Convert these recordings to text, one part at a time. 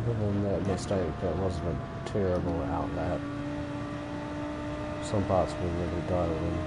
Other than that mistake, that wasn't a terrible outlap. Some parts were really darling.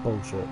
Bullshit.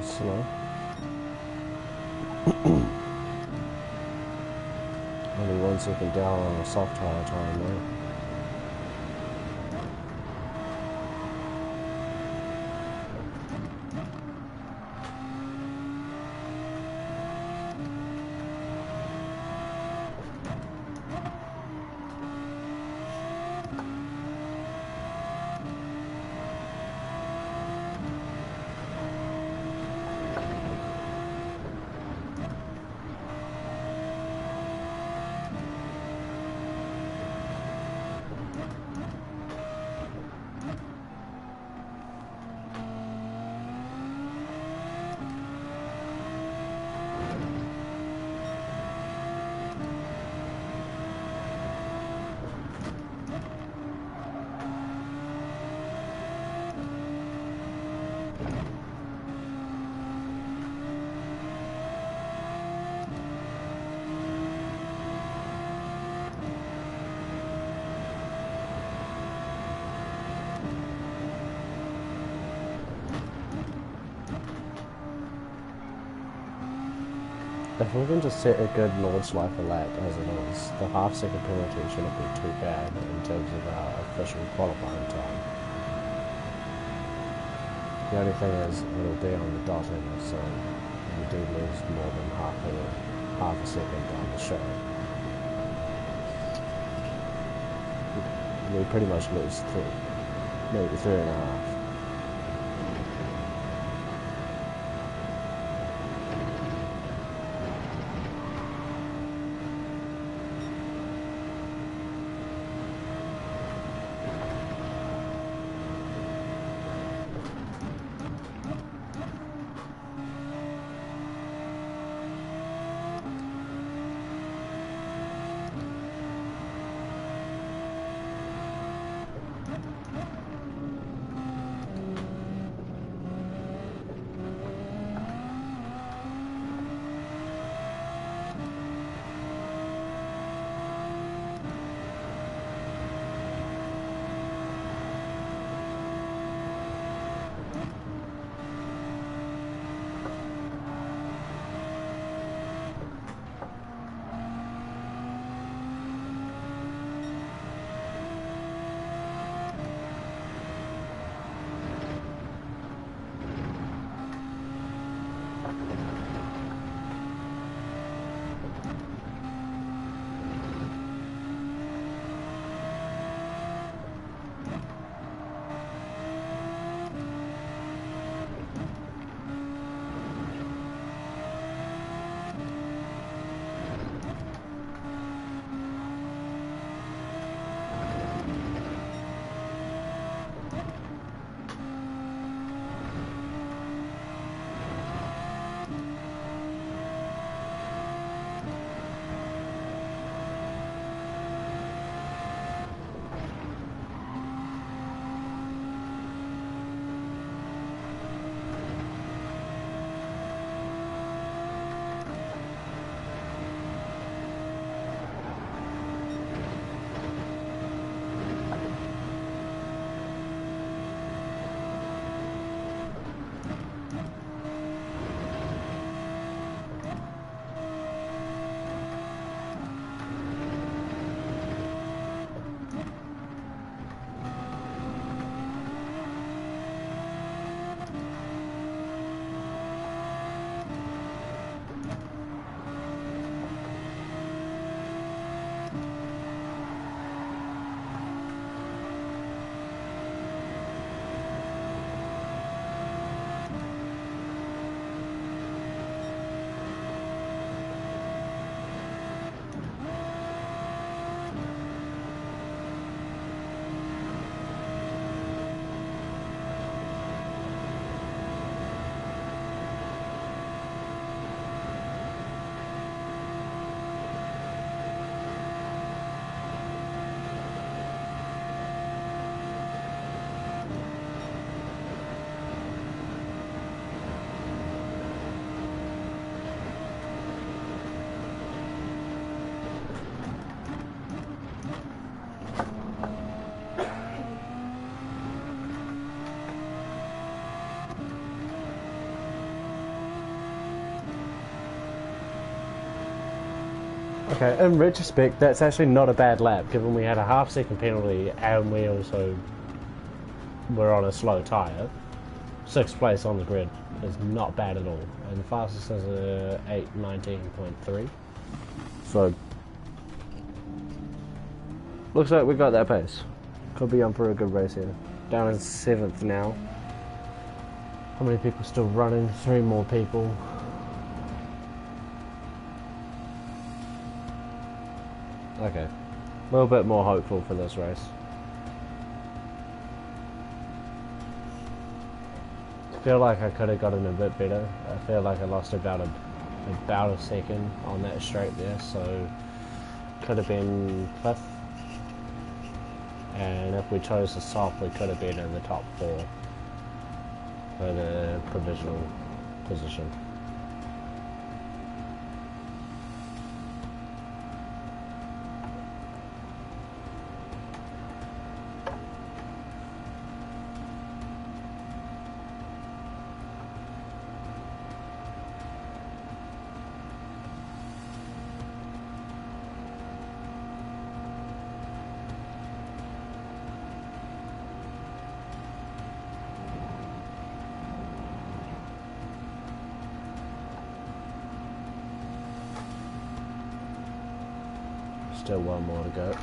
Slow. Only 1 second down on a soft tire time there. If we can just set a good launch life a lap as it is, the half-second penalty shouldn't be too bad in terms of our official qualifying time. The only thing is, it'll be on the dot end, so we do lose more than half a second down the show. We pretty much lose maybe 3.5. Okay, in retrospect, that's actually not a bad lap, given we had a half-second penalty and we also were on a slow tyre. 6th place on the grid is not bad at all, and the fastest is a 8:19.3. So, looks like we got that pace. Could be on for a good race here. Down in 7th now. How many people still running? 3 more people. Okay, a little bit more hopeful for this race. I feel like I could have gotten a bit better. I feel like I lost about a second on that straight there, so could have been 5th. And if we chose the soft, we could have been in the top 4 for the provisional position. Still one more to go.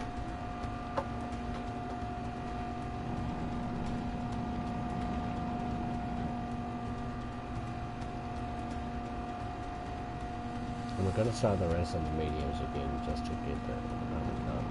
And we're going to start the rest of the mediums again just to get the number done.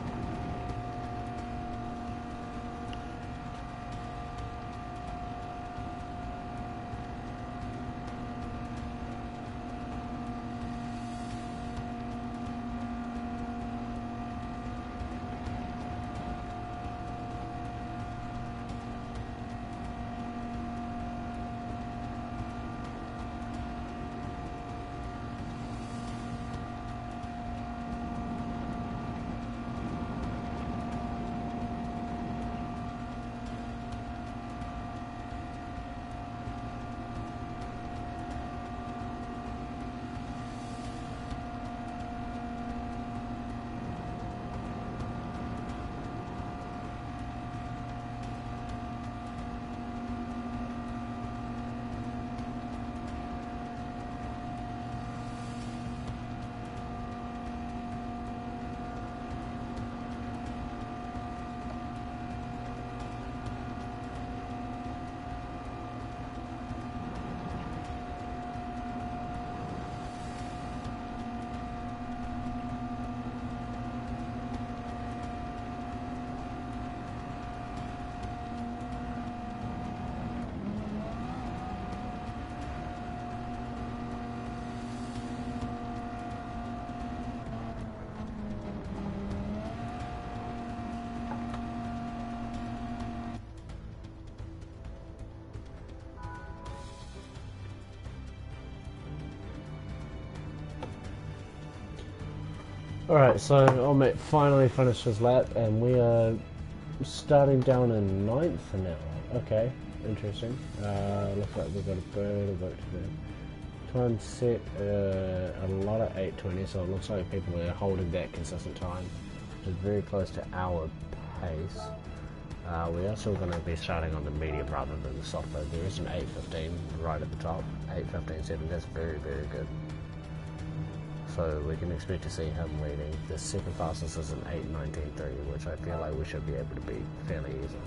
Alright, so Omit finally finished his lap, and we are starting down in 9th now. Okay, interesting. Looks like we've got a bit of work to do. Time set, a lot of 820, so it looks like people are holding that consistent time, which is very close to our pace. We are still going to be starting on the medium rather than the soft mode. There is an 815 right at the top, 815.7, that's very, very good. So we can expect to see him leading. The second fastest is an 8:19.3, which I feel like we should be able to beat fairly easily.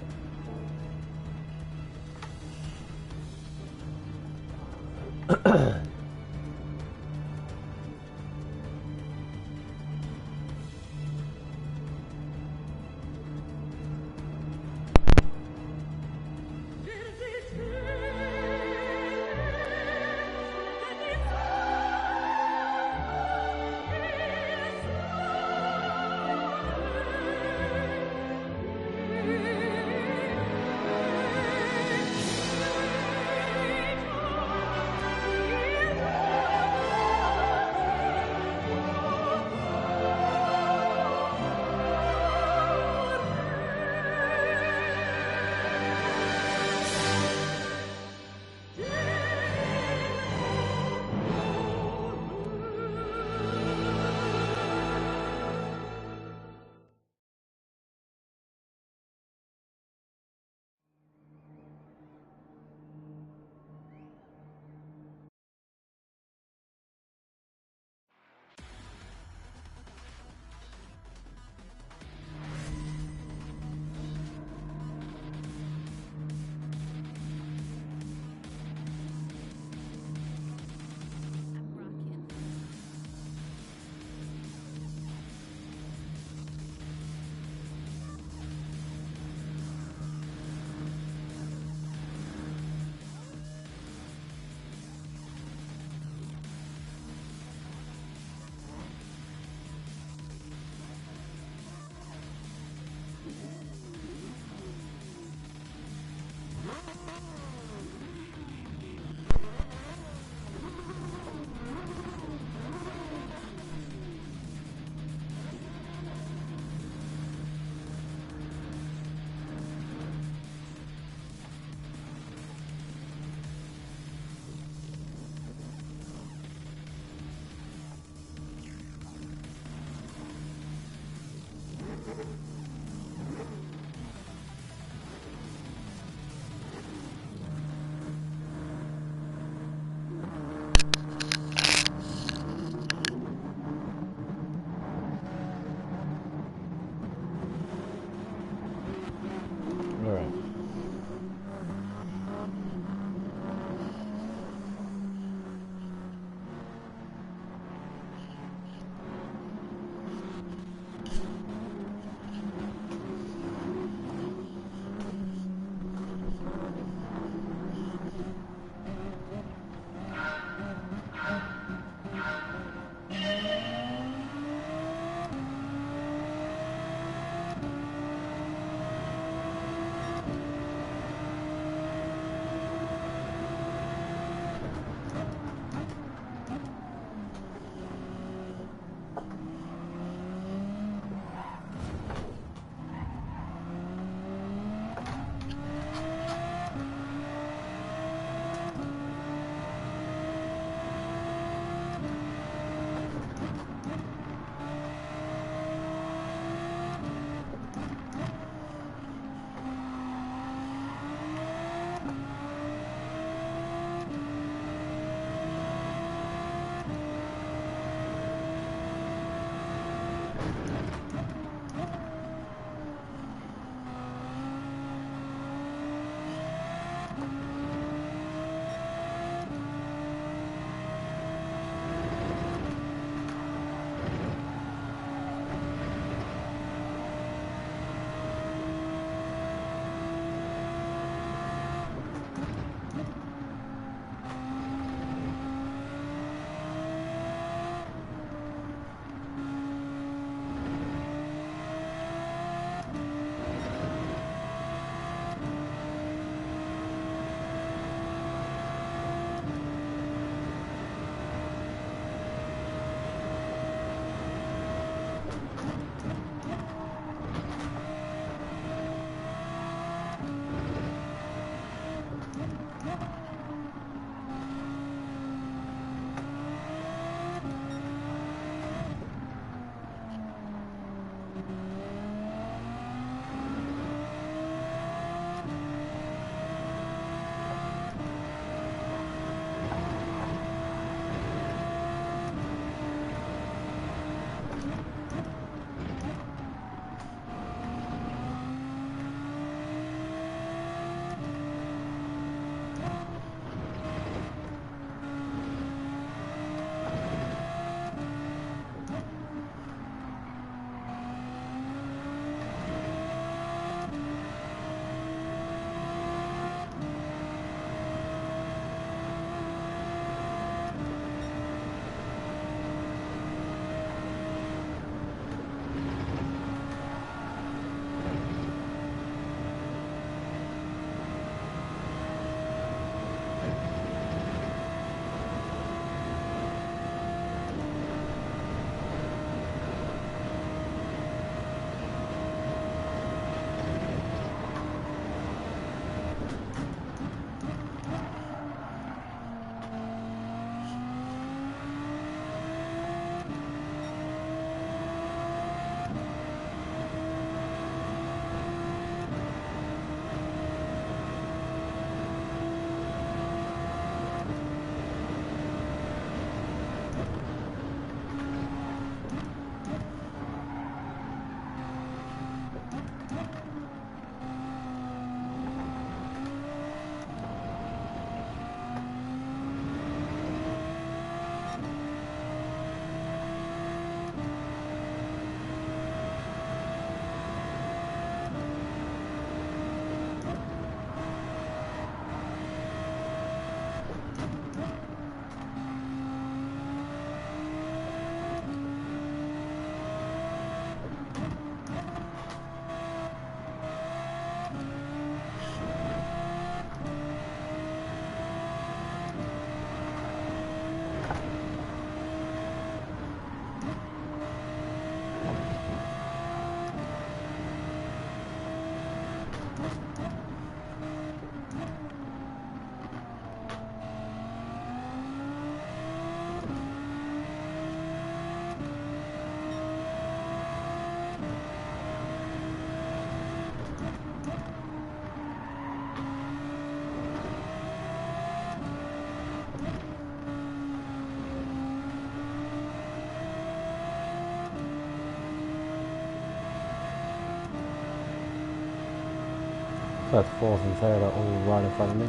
Both fourth and third are all right in front of me.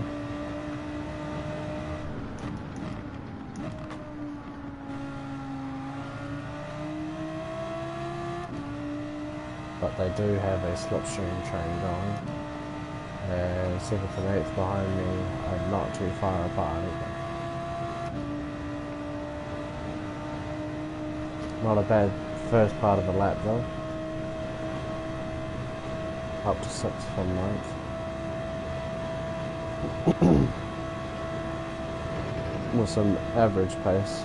But they do have a slipstream train going. And 7th and 8th behind me are not too far apart either. Not a bad first part of the lap though. Up to 6th from 9th. With some average pace.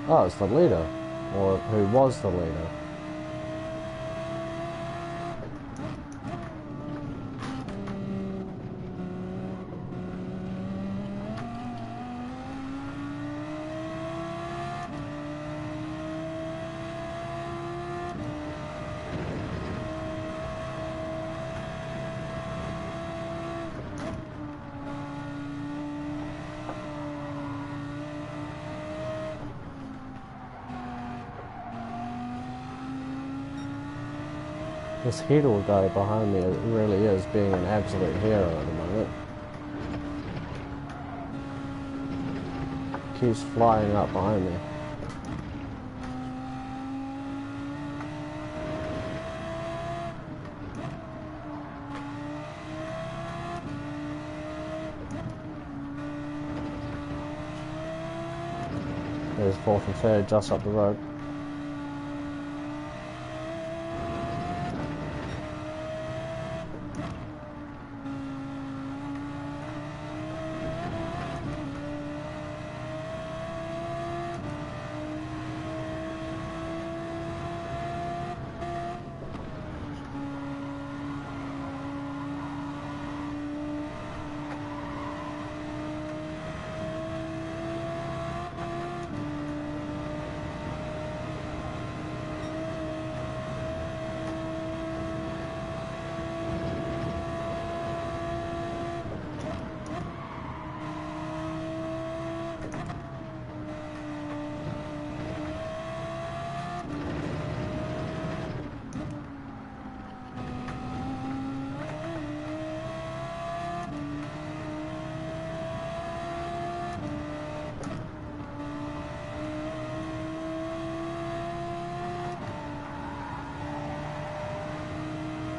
Oh, it's the leader, or who was the leader. This Hedel guy behind me really is being an absolute hero at the moment. Keeps flying up behind me. There's 4th and 3rd just up the road.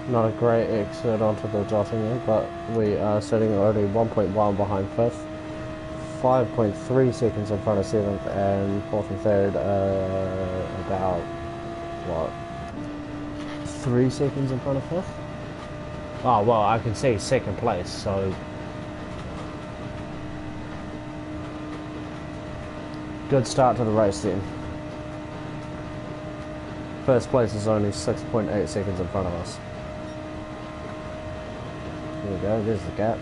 Not a great exit onto the Jottingham, but we are sitting only 1.1 behind 5th, 5.3 seconds in front of 7th, and 4th and 3rd about, what, 3 seconds in front of 5th? Oh, well, I can see 2nd place, so good start to the race then. First place is only 6.8 seconds in front of us. There we go, there's the gap.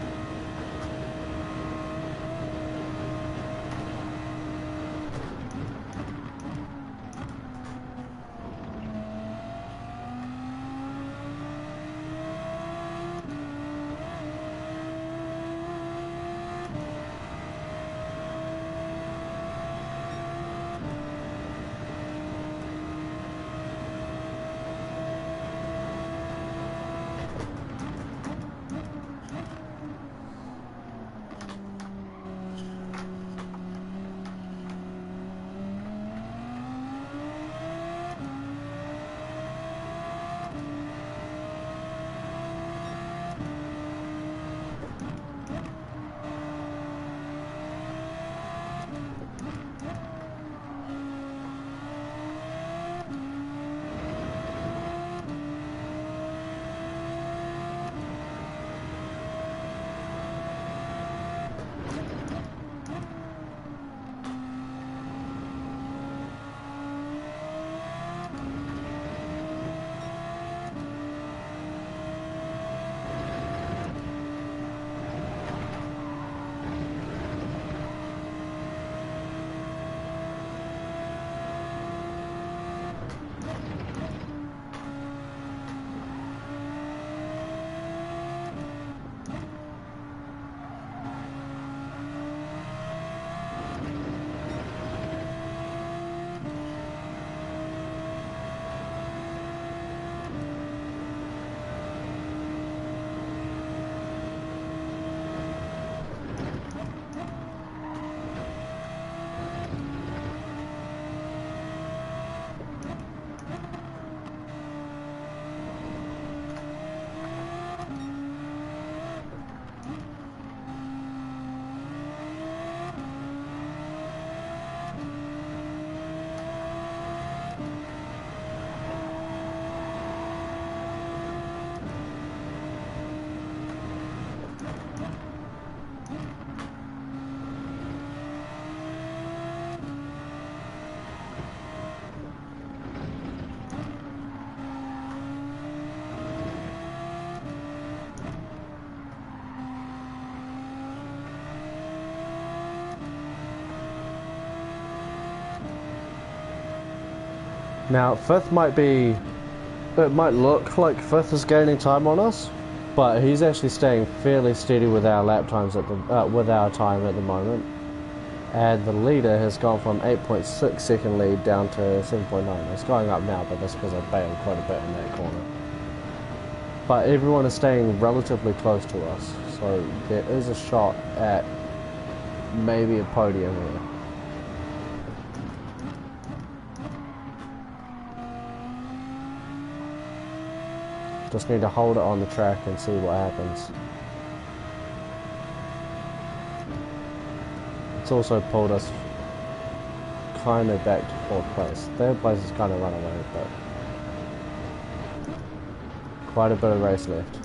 Now, fifth might be... It might look like fifth is gaining time on us, but he's actually staying fairly steady with our lap times at the with our time at the moment. And the leader has gone from 8.6 second lead down to 7.9. It's going up now, but that's because I bailed quite a bit in that corner. But everyone is staying relatively close to us, so there is a shot at maybe a podium here. Just need to hold it on the track and see what happens. It's also pulled us kind of back to fourth place. Third place is kind of run away, but quite a bit of race left.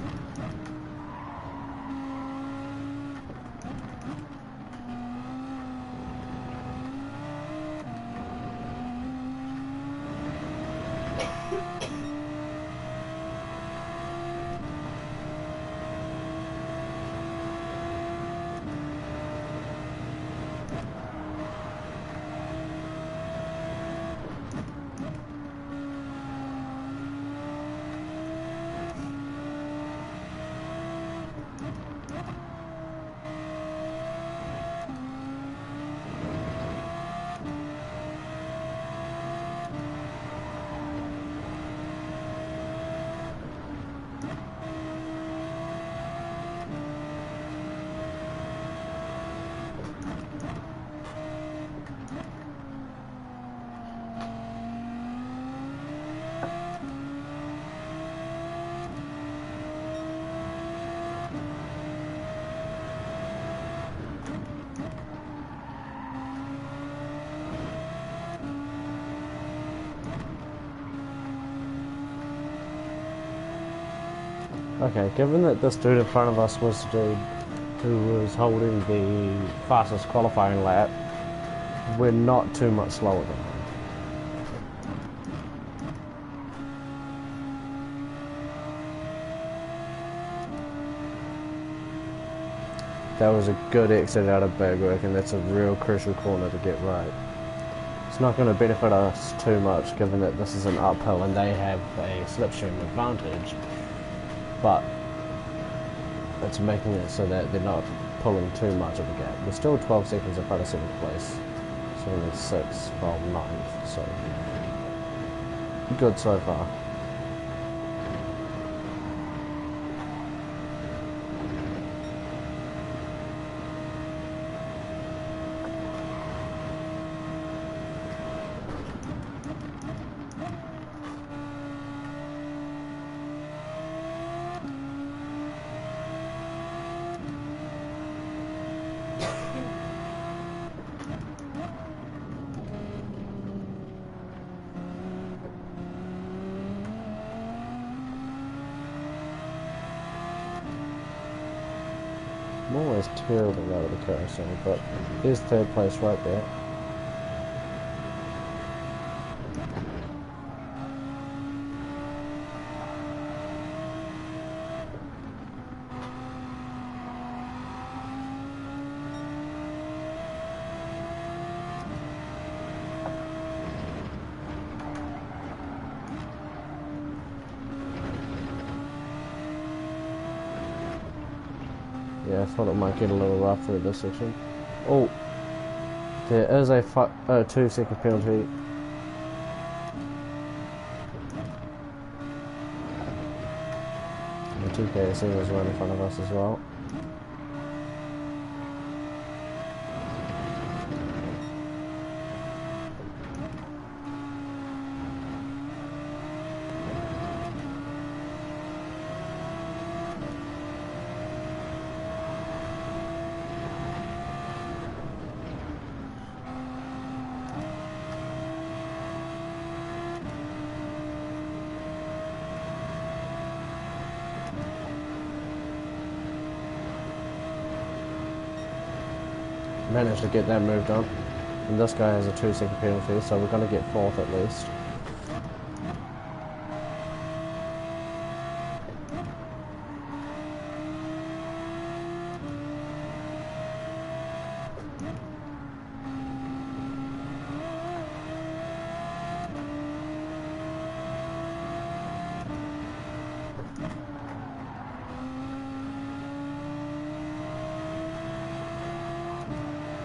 Okay, given that this dude in front of us was the dude who was holding the fastest qualifying lap, we're not too much slower than him. That was a good exit out of Bergwerk, and that's a real crucial corner to get right. It's not going to benefit us too much given that this is an uphill and they have a slipstream advantage, but it's making it so that they're not pulling too much of a gap. We're still 12 seconds in front of 7th place, so we're 6 from 9th, so good so far. I'm always terrible out of the carousel, but there's 3rd place right there. Yeah, I thought it might get a little rough through this section. Oh, there is a 2-second penalty. The 2KSE was right in front of us as well. Managed to get that moved on, and this guy has a 2-second penalty, so we're going to get 4th at least.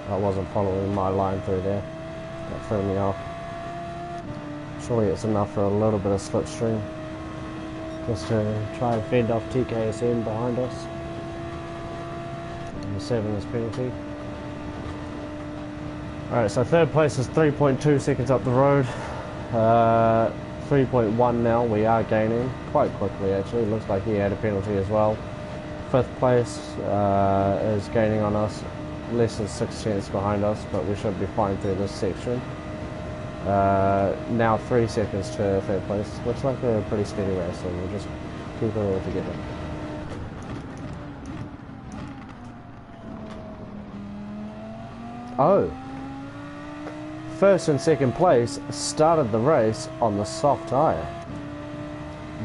I wasn't following my line through there. That threw me off. Surely it's enough for a little bit of slipstream. Just to try and fend off TKSM behind us. And 7 is penalty. Alright, so third place is 3.2 seconds up the road. 3.1 now, we are gaining quite quickly actually. Looks like he had a penalty as well. Fifth place is gaining on us, less than 6 tenths behind us, but we should be fine through this section. Now 3 seconds to third place. Looks like a pretty steady race, so we'll just keep it all together. Oh! First and second place started the race on the soft tyre.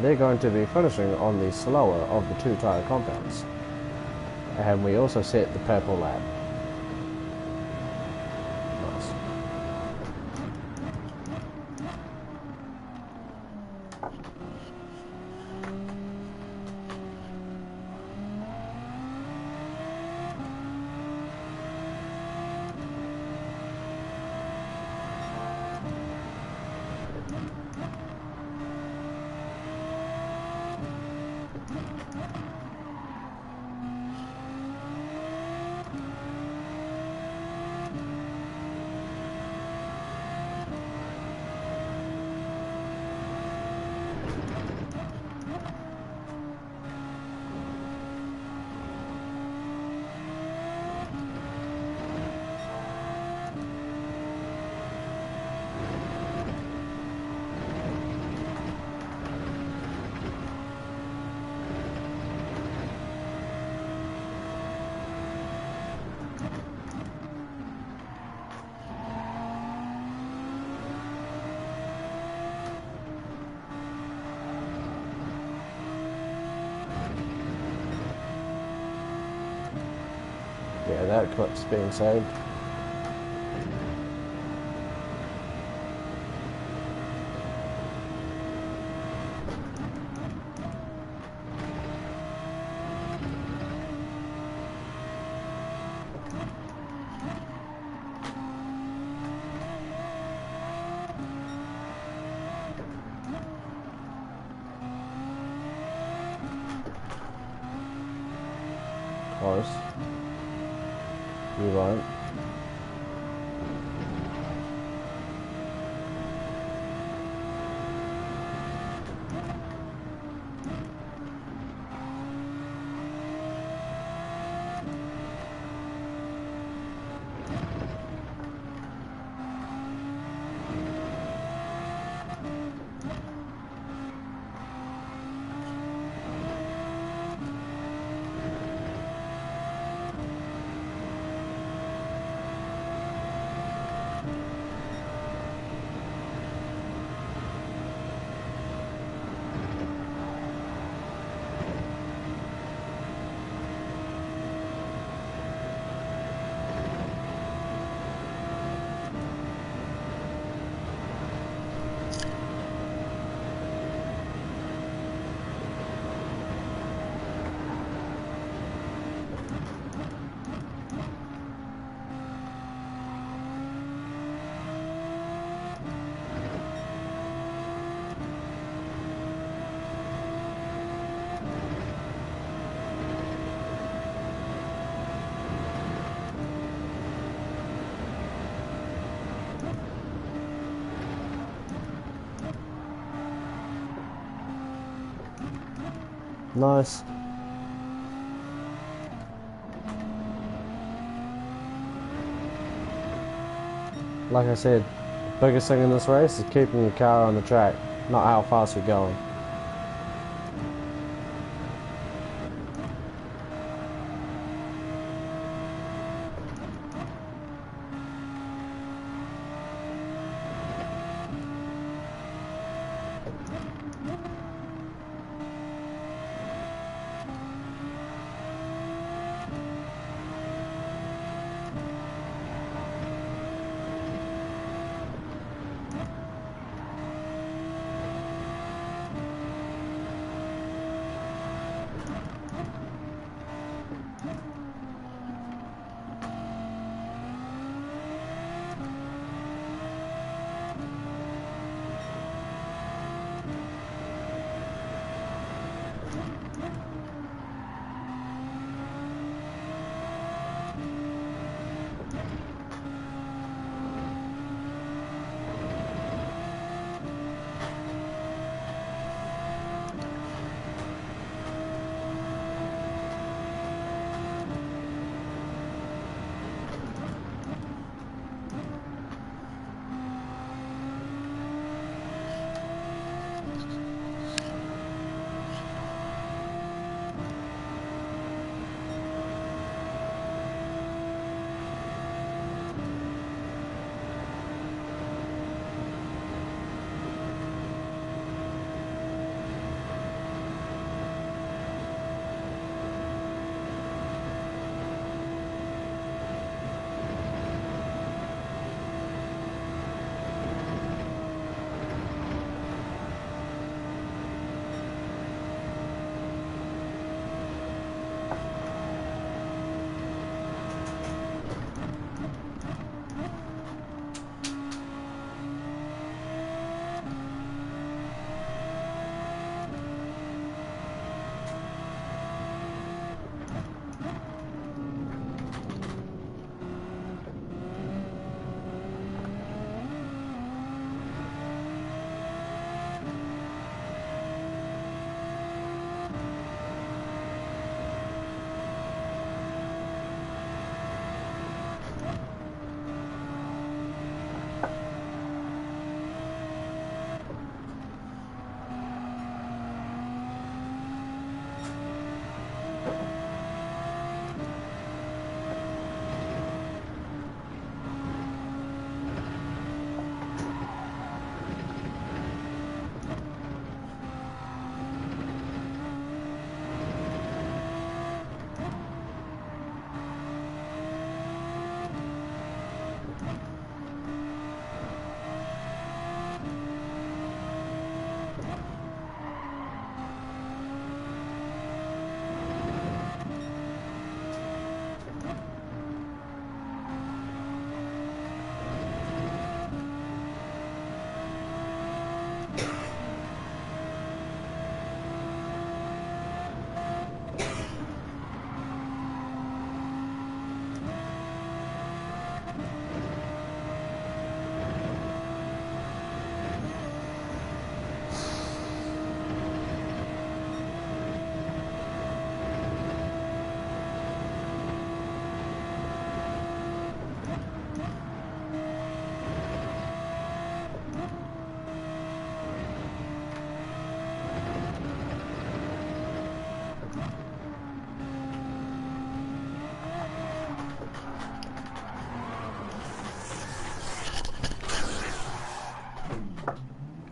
They're going to be finishing on the slower of the 2 tyre compounds. And we also set the purple lap. Nice. Yeah, that clip's being saved. Close. You won't. Nice. Like I said, the biggest thing in this race is keeping your car on the track, not how fast you're going.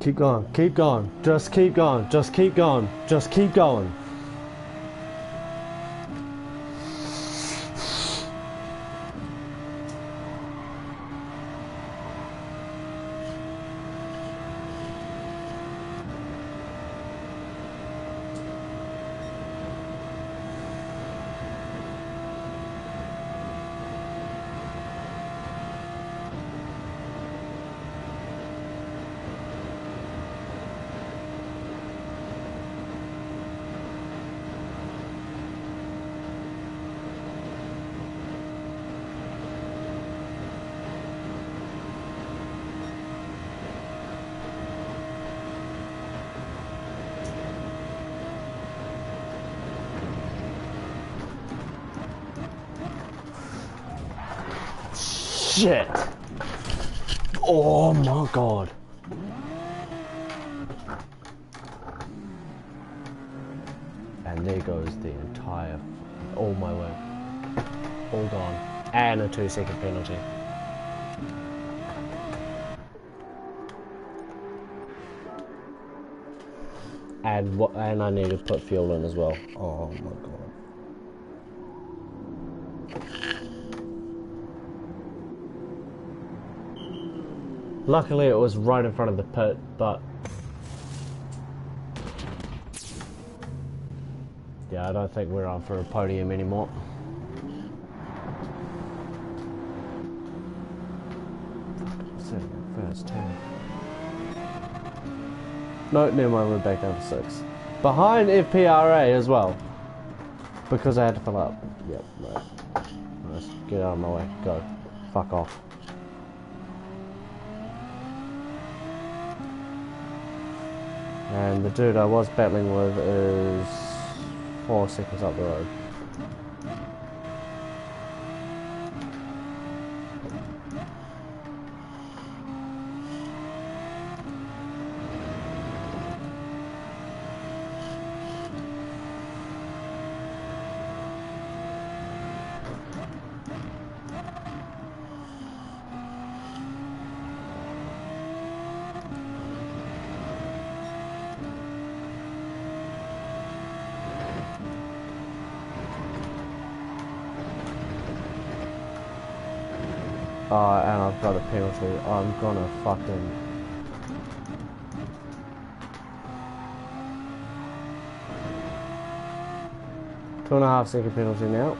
Keep going, keep going, just keep going, just keep going, just keep going. Shit! Oh my god. And there goes the entire, all my work. All gone. And a 2-second penalty. And I need to put fuel in as well. Oh my god. Luckily it was right in front of the pit, but yeah, I don't think we're on for a podium anymore. First 10. No, never mind, we're back down to 6. Behind FPRA as well. Because I had to fill up. Yep, right. Nice. Get out of my way. Go. Fuck off. And the dude I was battling with is 4 seconds up the road. And I've got a penalty. I'm gonna fucking... "2.5-second penalty now."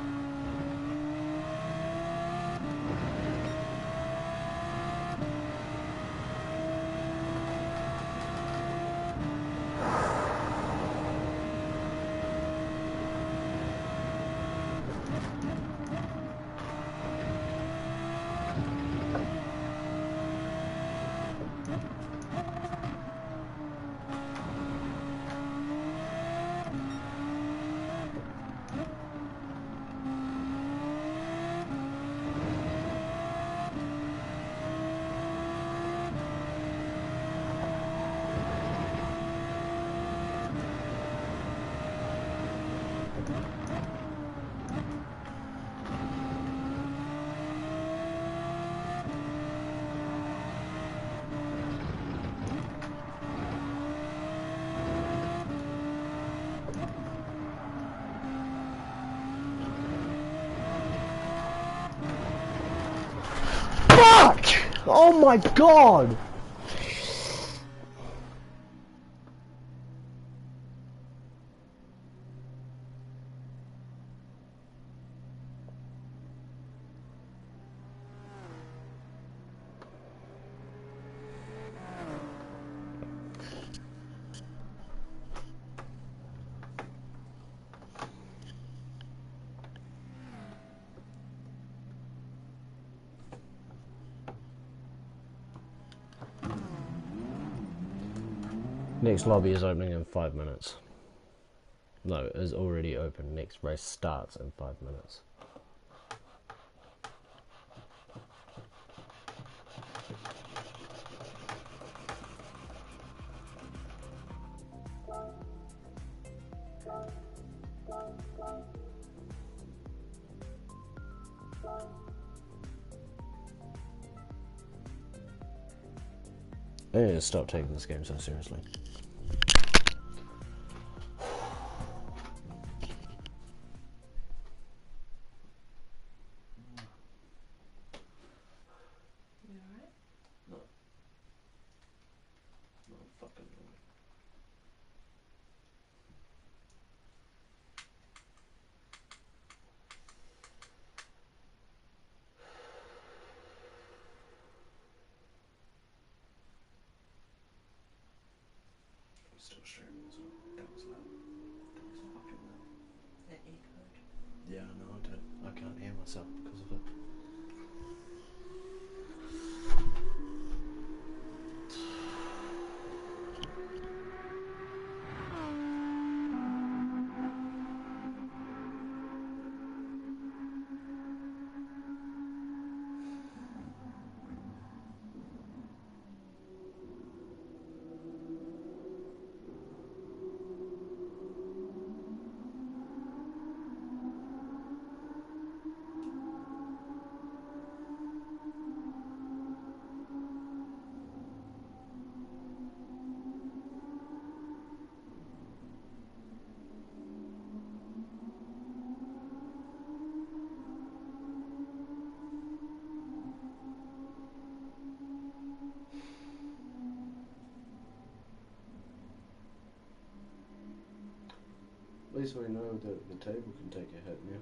Fuck! Oh my god! Next lobby is opening in 5 minutes. No, it is already open. Next race starts in 5 minutes. I need to stop taking this game so seriously. You alright? No. No, fucking no. Still streaming as well. That was loud. That was fucking loud. That echoed. Yeah, I know I did. I can't hear myself because of it. At least we know that the table can take a hit now.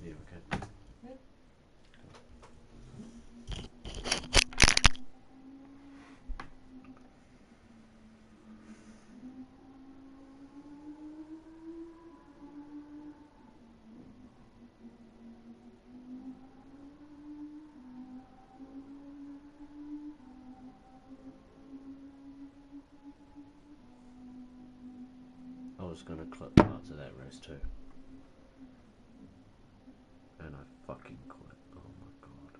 Yeah, okay. Yep. I was gonna clip parts of that race too. And I fucking quit. Oh my god.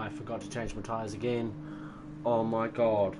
I forgot to change my tyres again. Oh my god.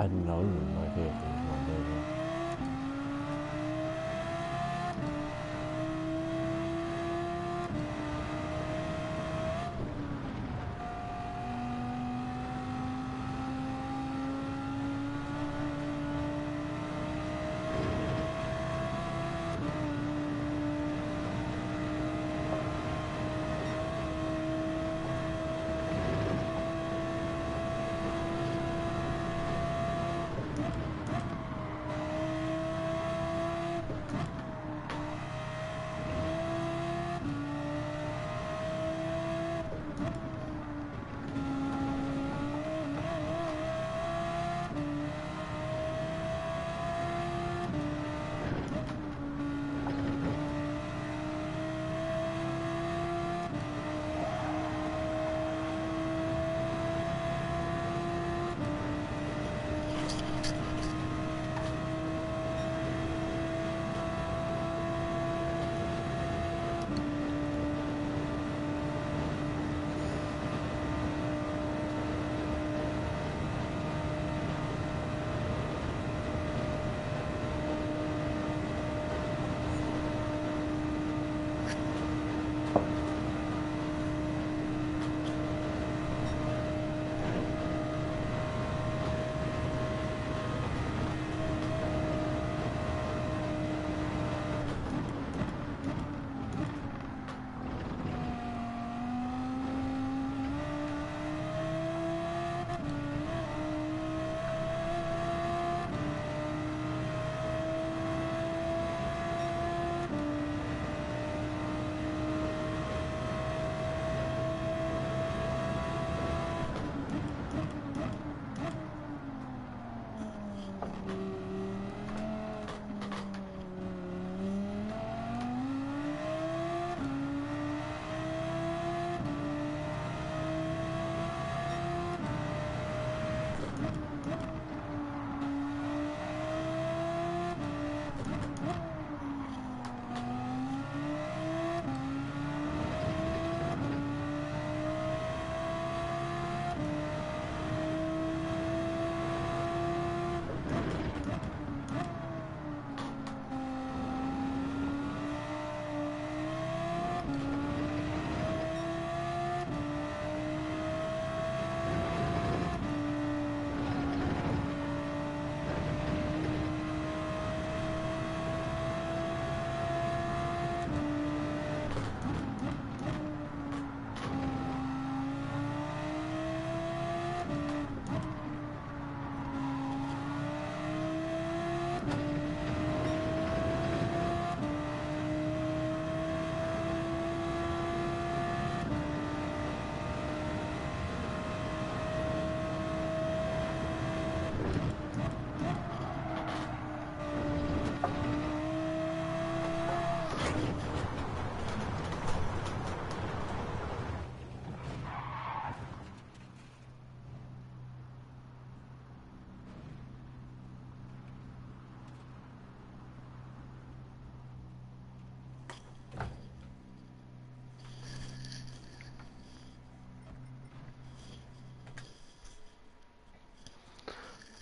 I know my vehicle is not moving.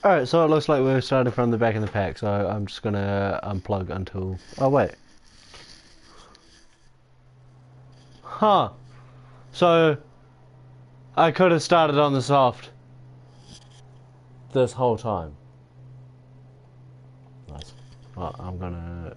Alright, so it looks like we're starting from the back of the pack, so I'm just gonna unplug until... Oh, wait. Huh. So, I could have started on the soft this whole time. Nice. Well, I'm gonna...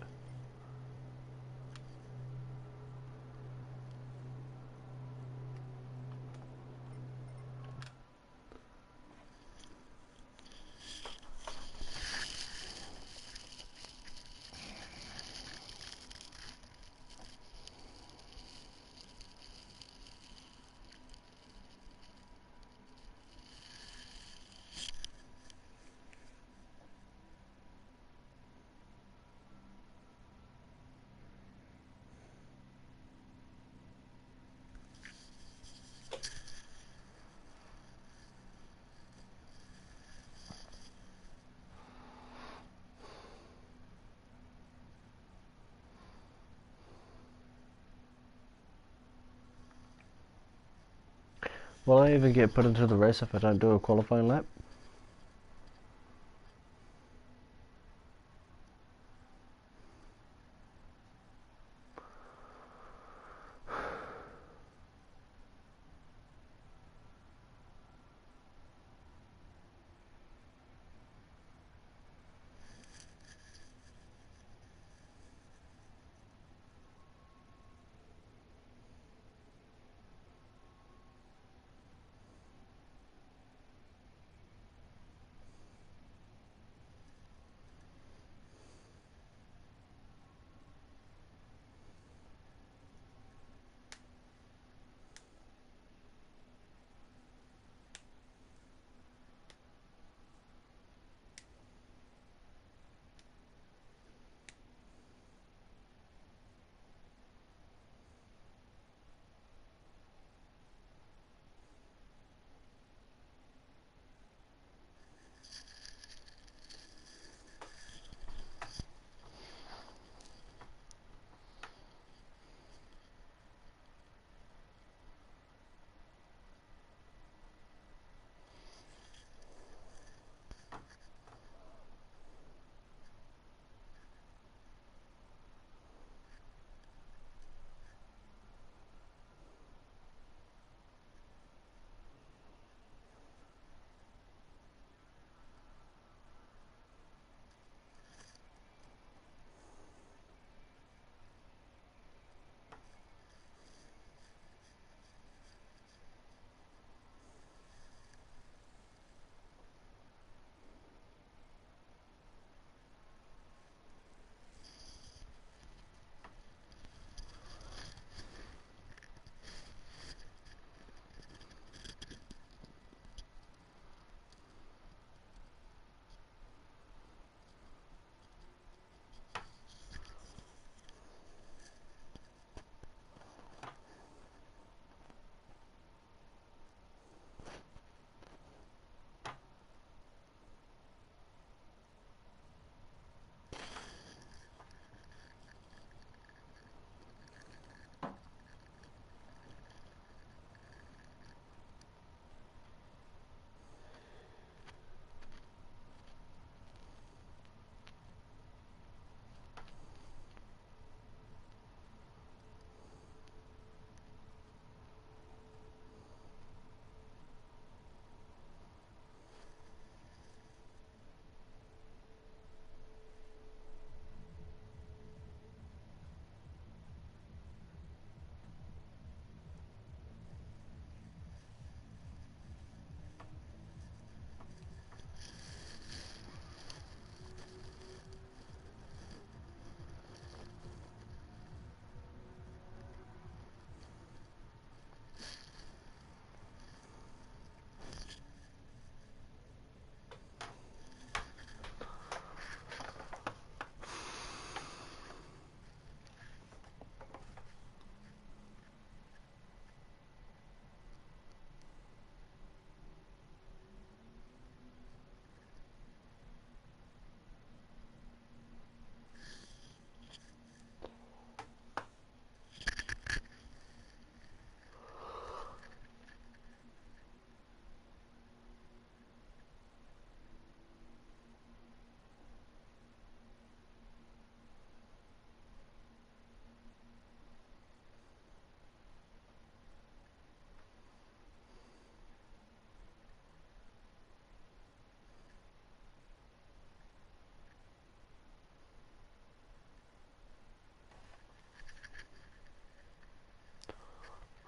Will I even get put into the race if I don't do a qualifying lap?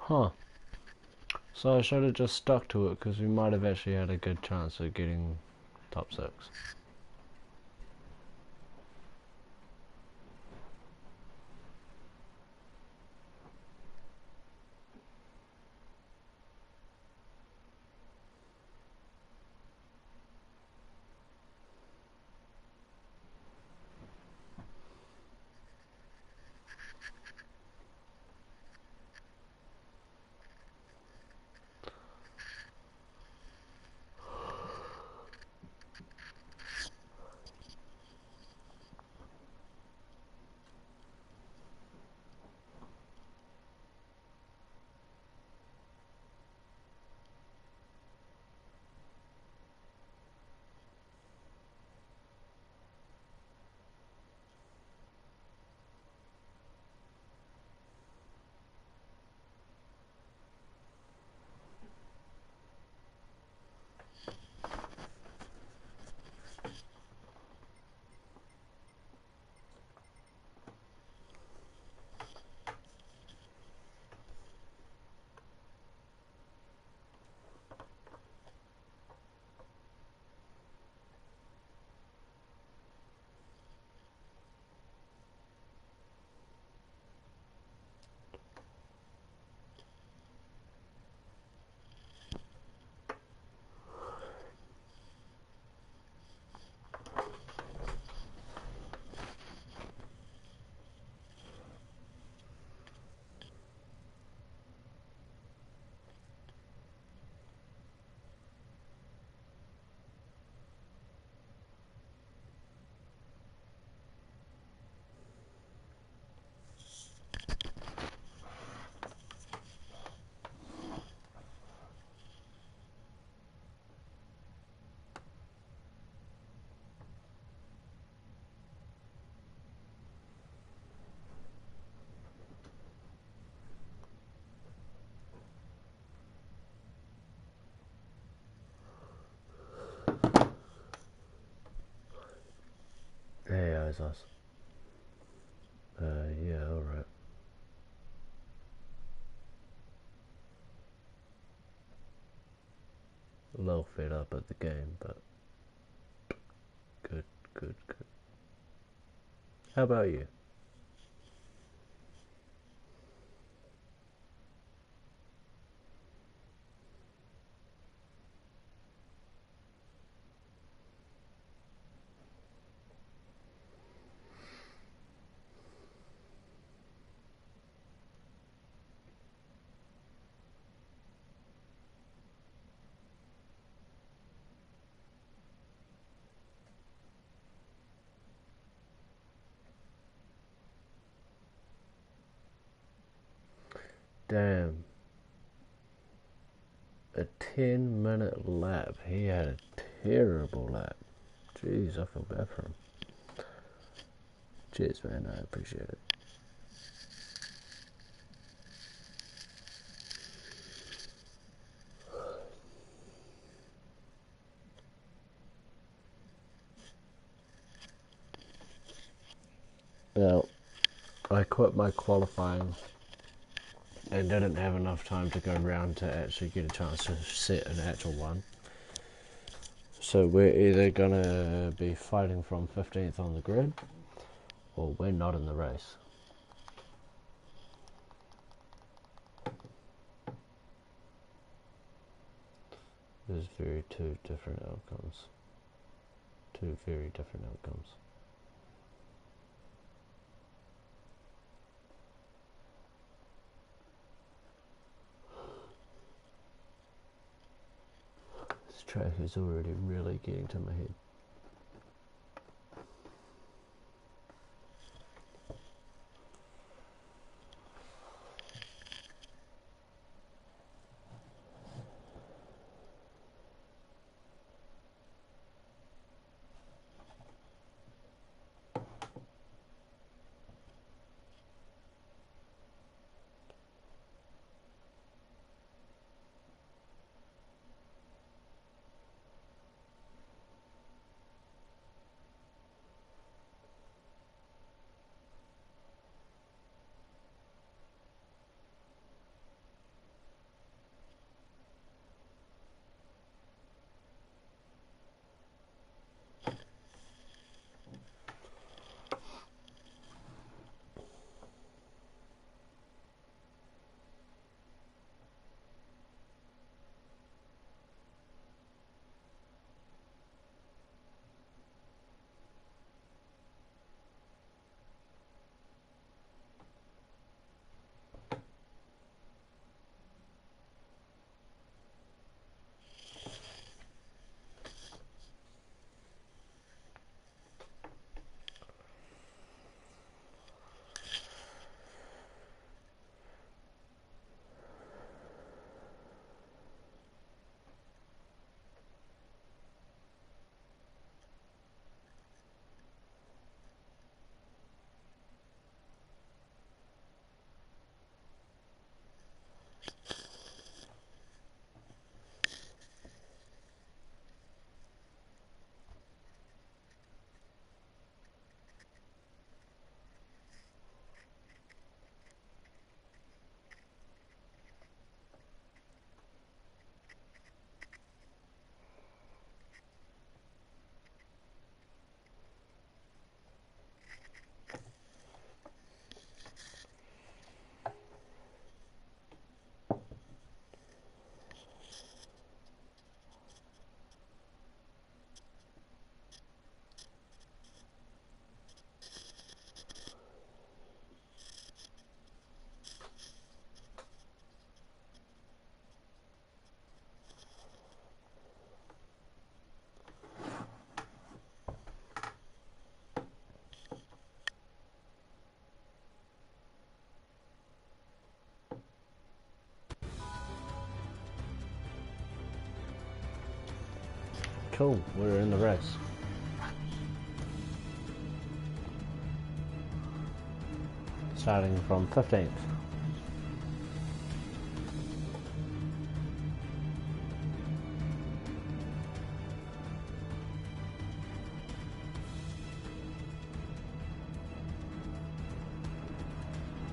Huh. So I should have just stuck to it because we might have actually had a good chance of getting top 6. Hey, how's us? Yeah, alright. A little fed up at the game, but good, good, good. How about you? Damn. A 10-minute lap. He had a terrible lap. Jeez, I feel bad for him. Cheers, man. I appreciate it. Now, I quit my qualifying and didn't have enough time to go around to actually get a chance to set an actual one. So we're either gonna be fighting from 15th on the grid, or we're not in the race. There's two different outcomes. Two very different outcomes. This track is already really getting to my head. Cool, we're in the race. Starting from 15th.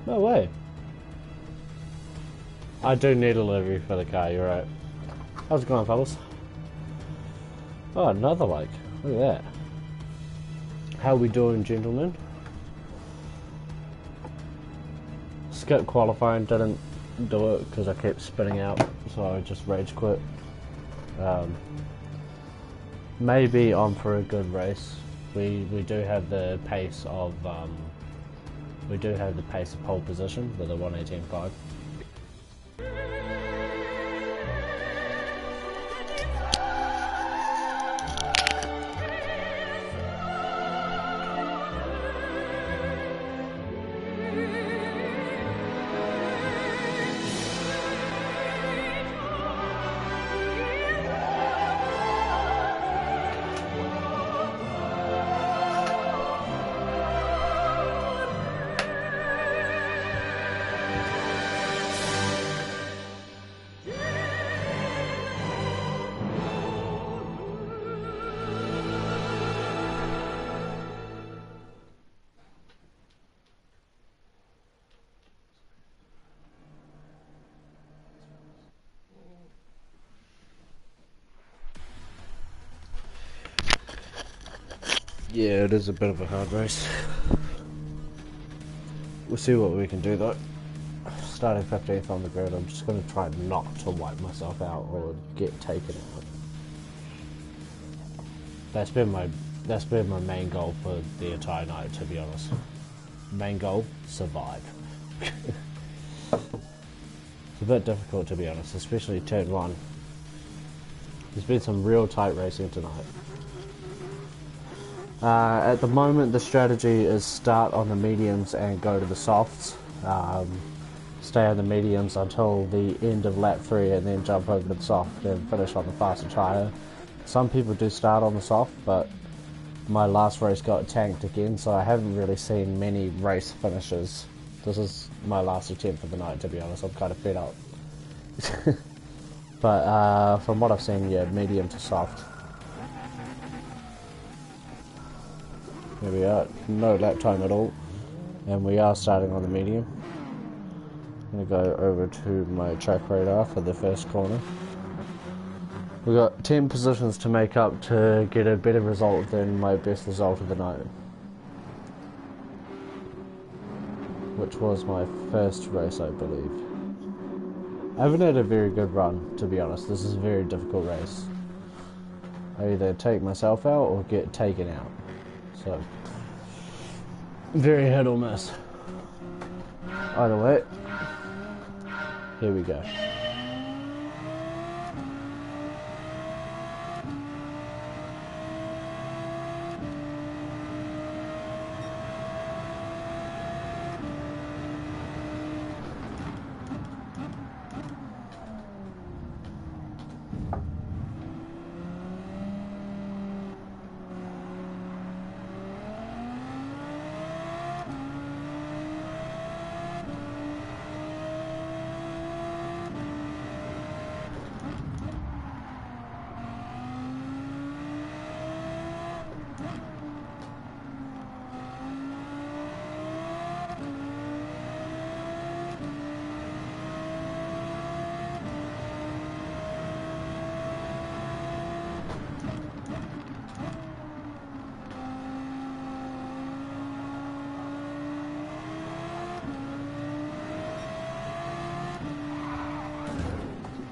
No way. I do need a livery for the car, you're right. How's it going, fellas? Oh, another like. Look at that. How we doing, gentlemen? Skip qualifying, didn't do it because I kept spinning out, so I just rage quit. Maybe on for a good race. We do have the pace of pole position with a 1:18.5. Yeah, it is a bit of a hard race. We'll see what we can do though. Starting 15th on the grid, I'm just going to try not to wipe myself out or get taken out. That's been my main goal for the entire night, to be honest. Main goal, survive. It's a bit difficult, to be honest, especially turn 1. There's been some real tight racing tonight. At the moment, the strategy is start on the mediums and go to the softs. Stay on the mediums until the end of lap 3 and then jump over to the soft and finish on the faster tyre. Some people do start on the soft, but my last race got tanked again, so I haven't really seen many race finishes. This is my last attempt for the night, to be honest. I'm kind of fed up. But from what I've seen, yeah, medium to soft. Here we are, no lap time at all, and we are starting on the medium. I'm going to go over to my track radar for the first corner. We've got 10 positions to make up to get a better result than my best result of the night, which was my first race, I believe. I haven't had a very good run, to be honest. This is a very difficult race. I either take myself out or get taken out. So, very hit or miss. Either way, here we go.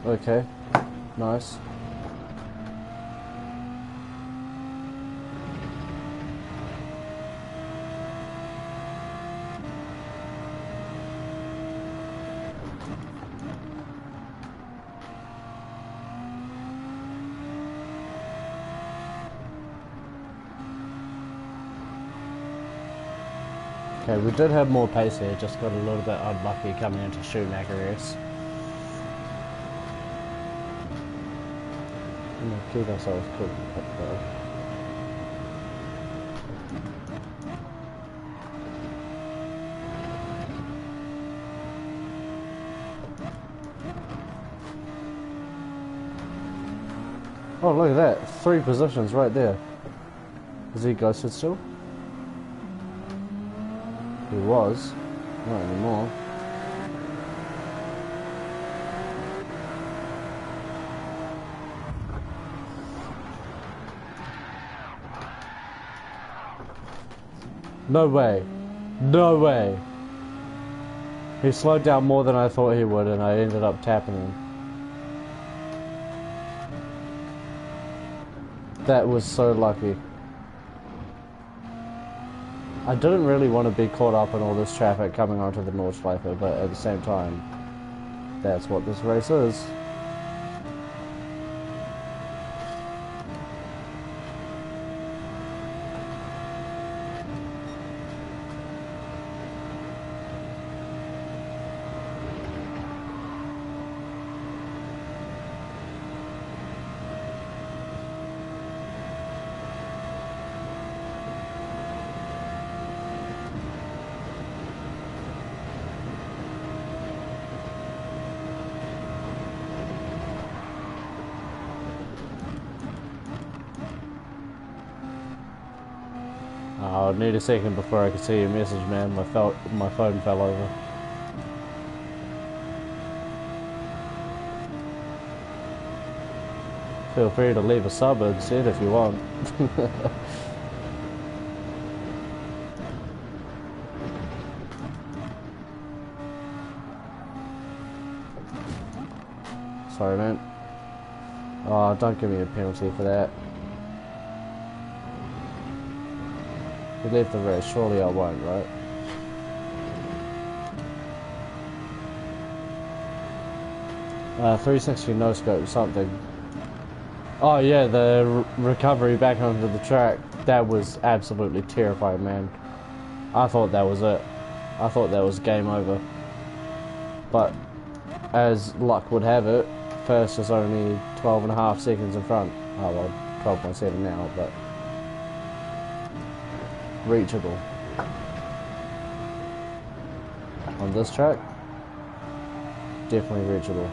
Okay, nice. Okay, we did have more pace here, just got a little bit unlucky coming into Schumacher S. Keep ourselves cooked up though. Oh, look at that. 3 positions right there. Is he ghosted still? He was. Not anymore. No way. No way. He slowed down more than I thought he would, and I ended up tapping him. That was so lucky. I didn't really want to be caught up in all this traffic coming onto the Nordschleife, but at the same time, that's what this race is. I'll need a second before I can see your message, man. My phone fell over. Feel free to leave a sub instead if you want. Sorry, man. Oh, don't give me a penalty for that. We left the race, surely I won't, right? Uh, 360 no scope something. Oh yeah, the recovery back onto the track. That was absolutely terrifying, man. I thought that was it. I thought that was game over. But as luck would have it, first is only 12.5 seconds in front. Oh well, 12.7 now, but reachable. On this track, definitely reachable.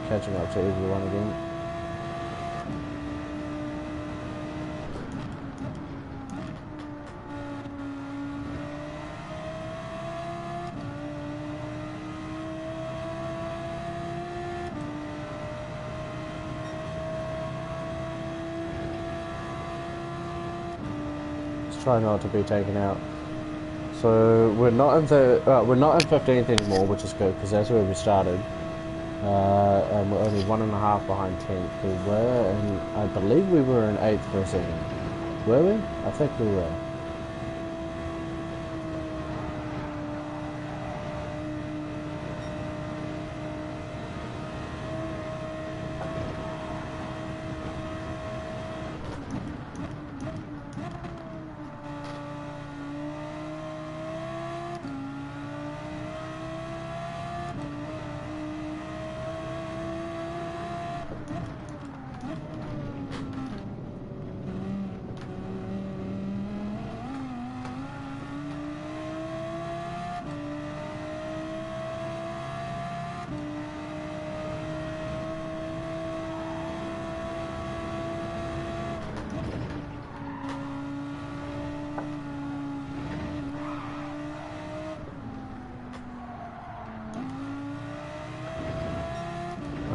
Catching up to everyone again. Let's try not to be taken out. So we're not in 15th anymore, which is good because that's where we started. And we're only 1.5 behind 10th. We were, and I believe we were in 8th for a second. Were we? I think we were.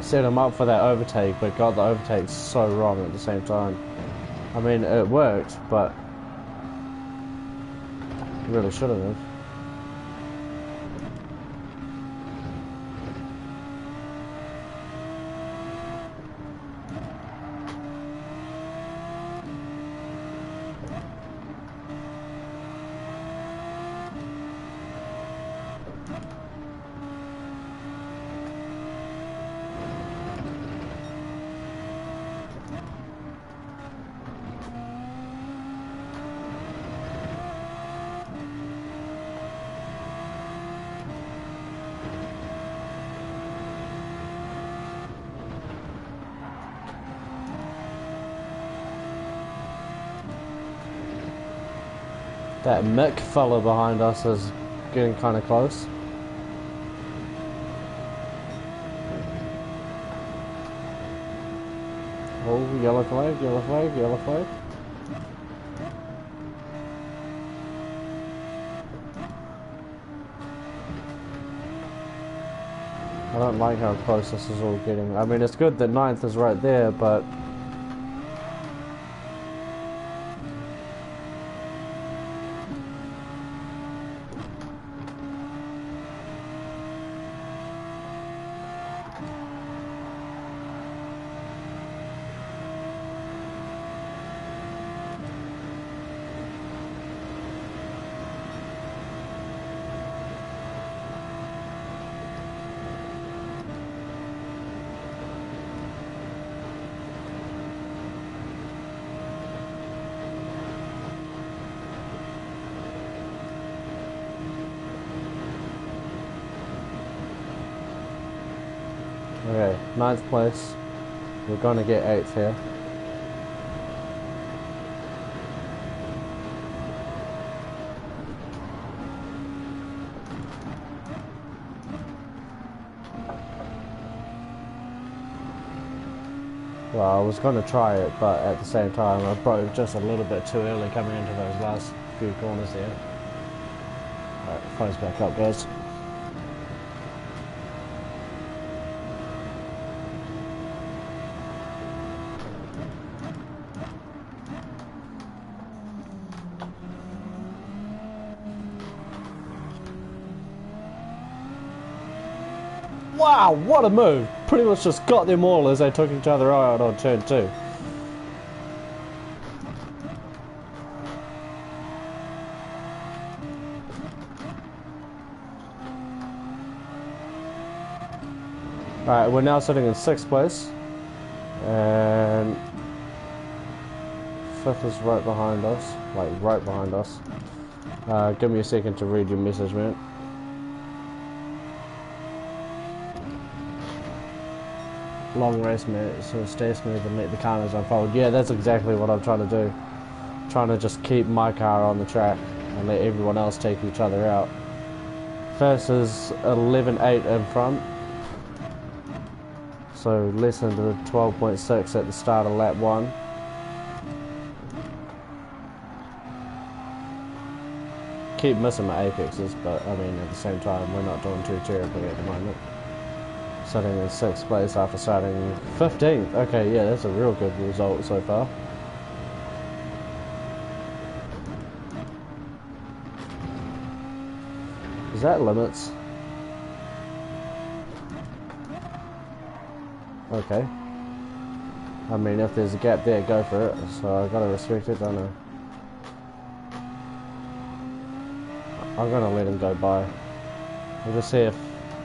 Set him up for that overtake, but got the overtake so wrong at the same time. I mean, it worked, but really shouldn't have. That Mick fella behind us is getting kind of close. Oh, yellow flag, yellow flag, yellow flag. I don't like how close this is all getting. I mean, it's good that 9th is right there, but... Okay, 9th place. We're gonna get 8th here. Well, I was gonna try it, but at the same time I broke just a little bit too early coming into those last few corners there. Alright, phone's back up, guys. Wow, what a move! Pretty much just got them all as they took each other out on turn 2. Alright, we're now sitting in 6th place. And 5th is right behind us. Like, right behind us. Give me a second to read your message, man. Long race, mate, so stay smooth and let the corners unfold. Yeah, that's exactly what I'm trying to do. Trying to just keep my car on the track and let everyone else take each other out. First is 11.8 in front. So less than the 12.6 at the start of lap 1. Keep missing my apexes, but I mean at the same time we're not doing too terribly at the moment. Starting in 6th place after starting 15th. Okay, yeah, that's a real good result so far. Is that limits? Okay. I mean, if there's a gap there, go for it. So I gotta respect it, don't I? I'm gonna let him go by. We'll just see if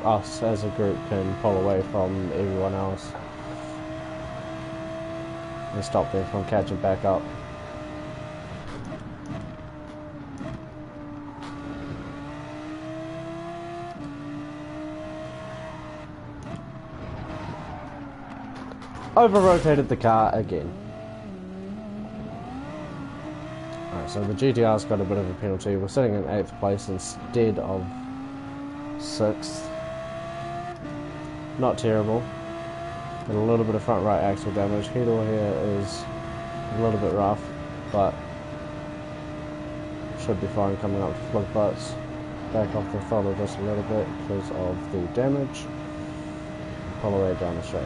us as a group can pull away from everyone else and stop them from catching back up. Over-rotated the car again. Alright, so the GTR's got a bit of a penalty. We're sitting in 8th place instead of 6th. Not terrible. And a little bit of front right axle damage. Heat oil here is a little bit rough, but should be fine coming up to flick butts. Back off the throttle just a little bit because of the damage. Pull the way down the straight.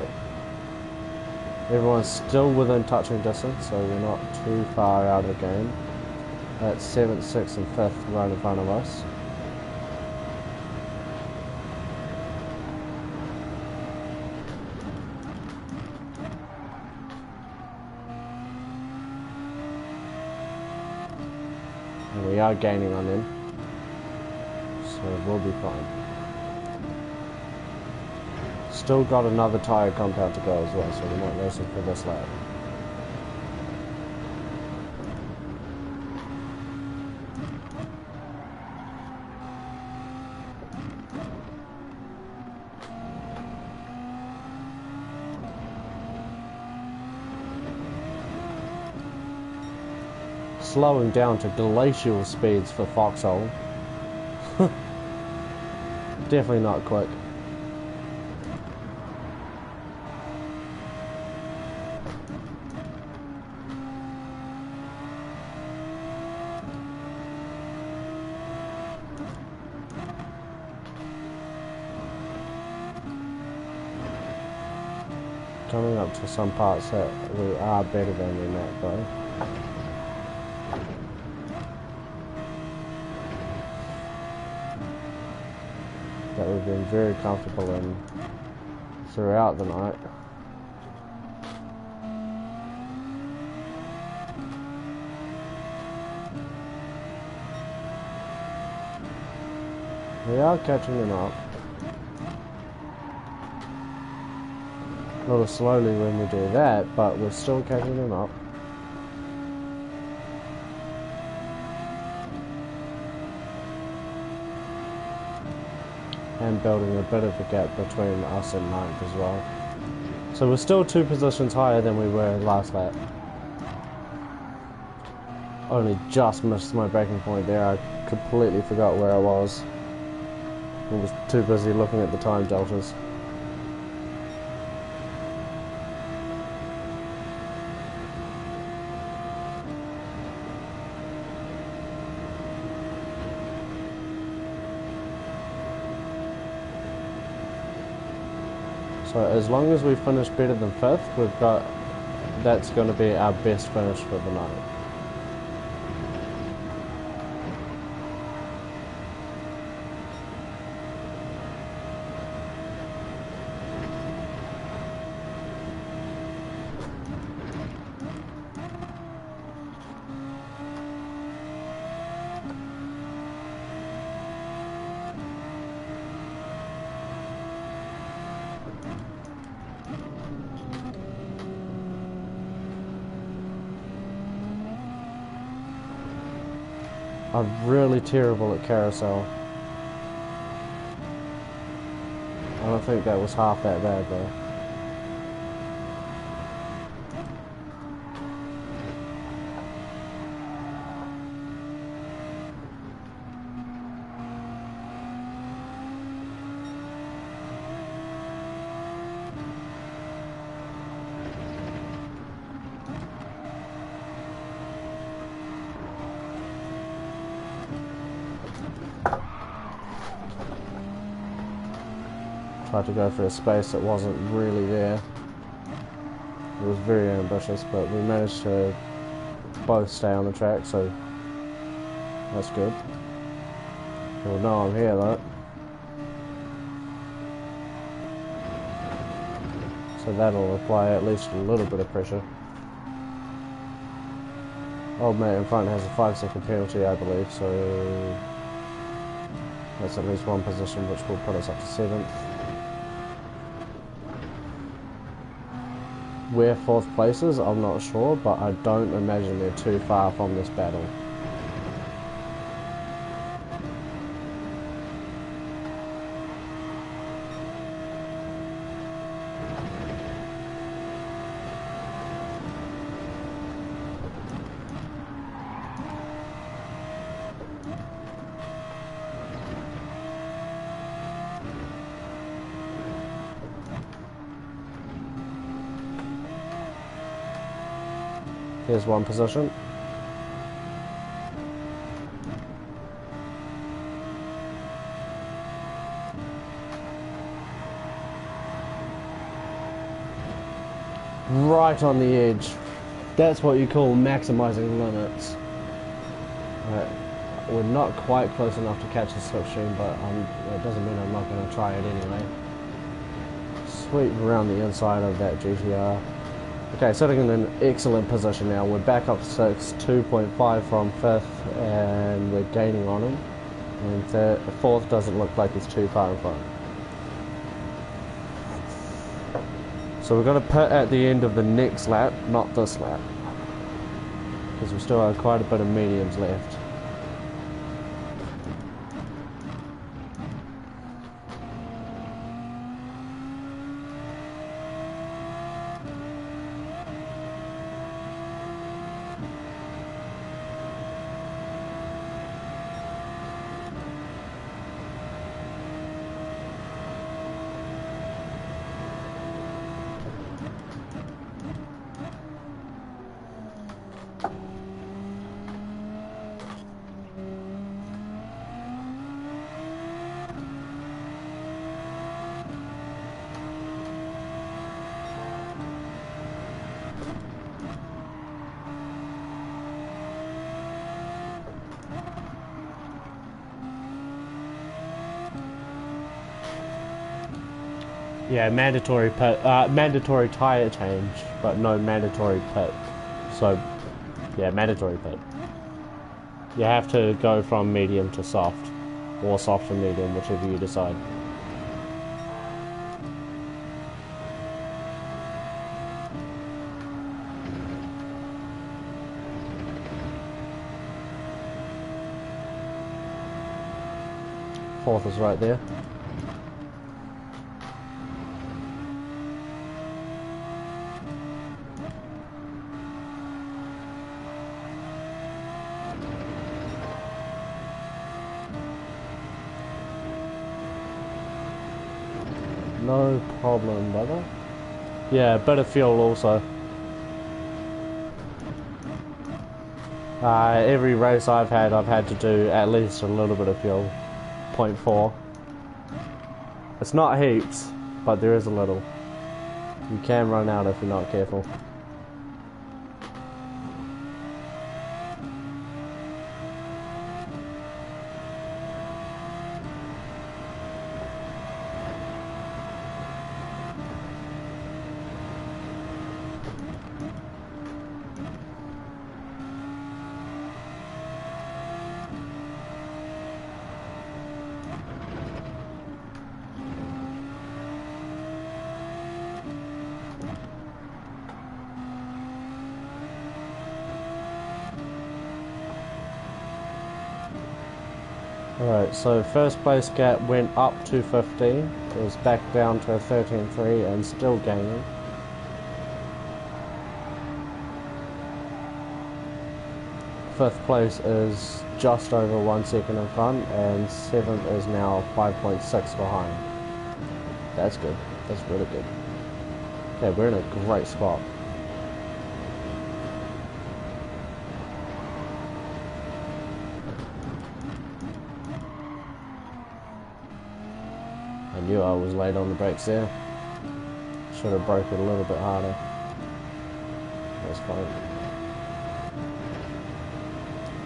Everyone's still within touching distance, so we're not too far out of the game. That's 7th, 6th and 5th right in front of us. And we are gaining on them, so we'll be fine. Still got another tyre compound to go as well, so we're not racing for this lap. slowing down to glacial speeds for Foxhole. Definitely not quick. Coming up to some parts that we are better than in that though. That we've been very comfortable in throughout the night. We are catching them up. A little slowly when we do that, but we're still catching them up. And building a bit of a gap between us and ninth as well. So we're still 2 positions higher than we were last lap. Only just missed my braking point there. I completely forgot where I was. I was too busy looking at the time deltas. So as long as we finish better than 5th, we've got, that's going to be our best finish for the night. I'm really terrible at carousel. I don't think that was half that bad though. Tried to go for a space that wasn't really there. It was very ambitious, but we managed to both stay on the track, so that's good. You'll know I'm here though. So that'll apply at least a little bit of pressure. Old mate in front has a 5-second penalty, I believe, so that's at least 1 position, which will put us up to 7th. Where 4th place is, I'm not sure, but I don't imagine they're too far from this battle. Here's 1 position. Right on the edge. That's what you call maximizing limits. We're not quite close enough to catch the slipstream, but it doesn't mean I'm not going to try it anyway. Sweep around the inside of that GTR. Okay, sitting in an excellent position now. We're back up to 6, 2.5 from 5th, and we're gaining on him. And 4th doesn't look like he's too far in front. So we're going to pit at the end of the next lap, not this lap, because we still have quite a bit of mediums left. Yeah, mandatory pit, mandatory tire change, but no mandatory pit. So, yeah, mandatory pit. You have to go from medium to soft, or soft to medium, whichever you decide. Fourth is right there. No problem, brother. Yeah, bit of fuel also. Every race I've had to do at least a little bit of fuel. 0.4. It's not heaps, but there is a little. You can run out if you're not careful. Alright, so first place gap went up to 15, it was back down to 13.3 and still gaining. Fifth place is just over 1 second in front, and seventh is now 5.6 behind. That's good, that's really good. Okay, we're in a great spot. I knew I was late on the brakes there. Should have broke it a little bit harder. That's fine.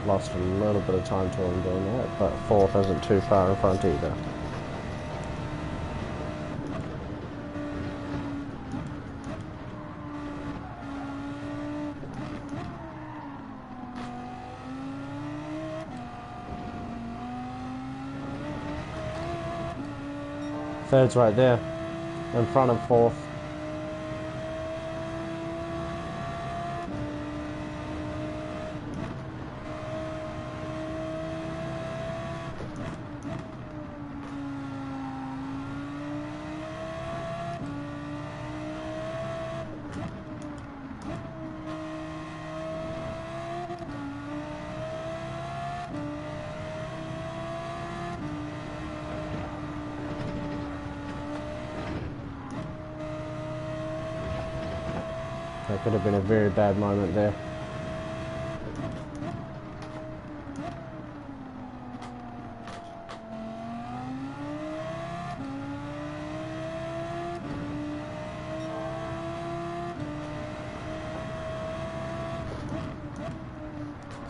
Lost a little bit of time to him doing that, but fourth isn't too far in front either. Third's right there, in front of fourth. That could have been a very bad moment there.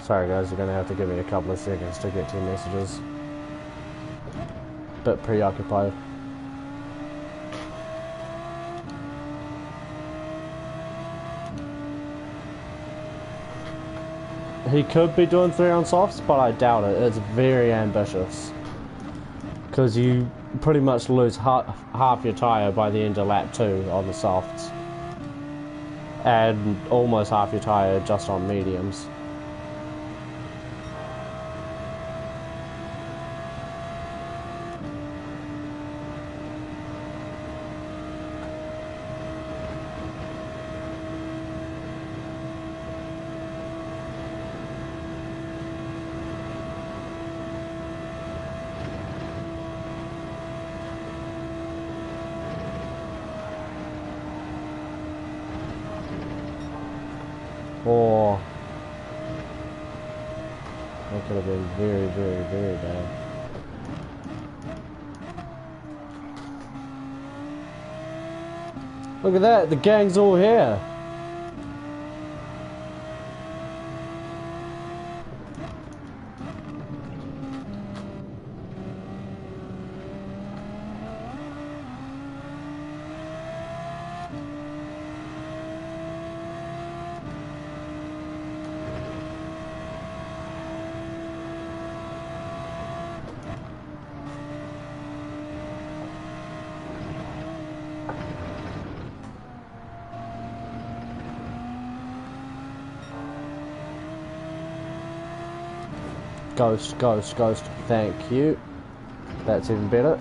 Sorry guys, you're going to have to give me a couple of seconds to get to your messages. Bit preoccupied. He could be doing 3 on softs, but I doubt it. It's very ambitious. Because you pretty much lose half your tyre by the end of lap 2 on the softs. And almost half your tyre just on mediums. Or that could have been very, very, very bad. Look at that, the gang's all here. Ghost, ghost, ghost. Thank you. That's even better.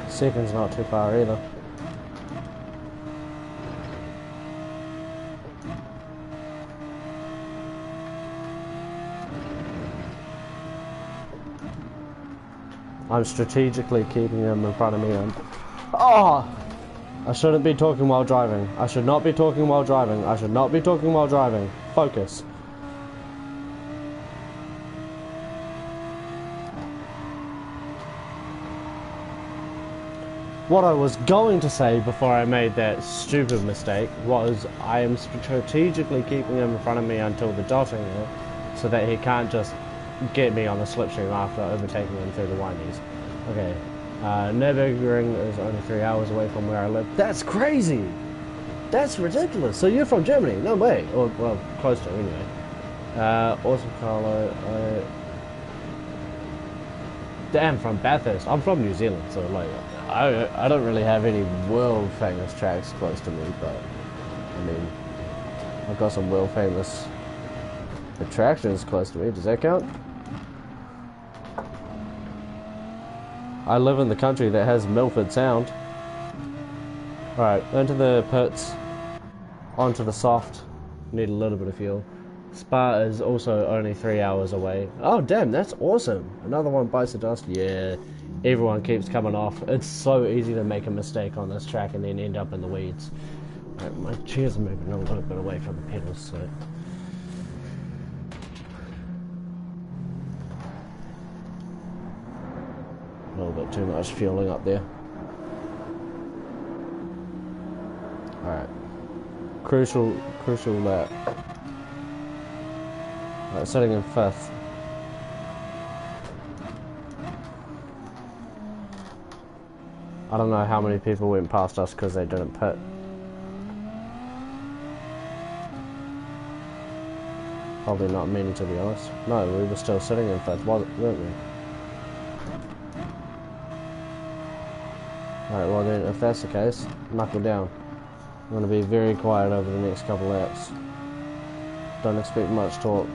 Second's not too far either. I'm strategically keeping them in front of me and... Oh! I shouldn't be talking while driving. I should not be talking while driving. I should not be talking while driving. Focus. What I was going to say before I made that stupid mistake was I am strategically keeping him in front of me until the dotting hill so that he can't just get me on the slipstream after overtaking him through the windies. Okay, Nurburgring is only 3 hours away from where I live. That's crazy! That's ridiculous! So you're from Germany? No way! Or, well, close to anyway. Awesome Carlo. Damn, from Bathurst. I'm from New Zealand, so like, I don't really have any world famous tracks close to me, but I mean, I've got some world famous attractions close to me. Does that count? I live in the country that has Milford Sound. Alright, into the pits, onto the soft. Need a little bit of fuel. Spa is also only 3 hours away. Oh damn, that's awesome. Another one bites the dust. Yeah, everyone keeps coming off. It's so easy to make a mistake on this track and then end up in the weeds. Right, my chair's moving a little bit away from the pedals, so... A little bit too much fueling up there. Alright. Crucial lap. Right, sitting in 5th. I don't know how many people went past us because they didn't pit. Probably not many, to be honest. No, we were still sitting in 5th, weren't we? Alright, well then, if that's the case, knuckle down. I'm going to be very quiet over the next couple laps. Don't expect much talk.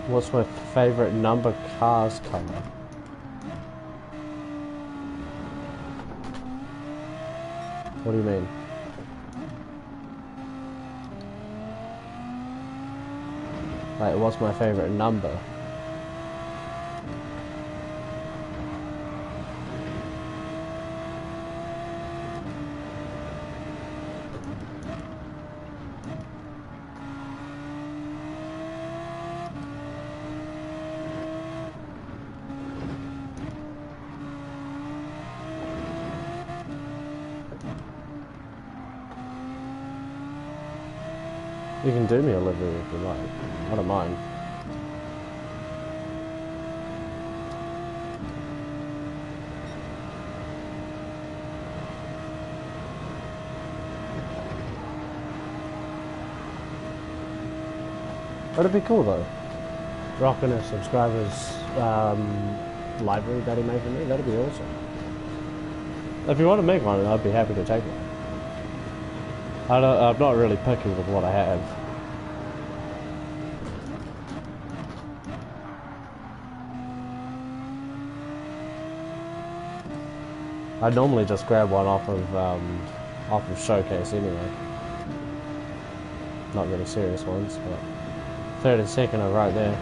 What's my favourite number car's colour? What do you mean? Like, what's my favourite number? You can do me a livery if you like. I don't mind. That'd be cool though. Rocking a subscriber's library that he made for me, that'd be awesome. If you want to make one, I'd be happy to take one. I'm not really picky with what I have. I normally just grab one off of Showcase anyway. Not really serious ones, but 32nd are right there.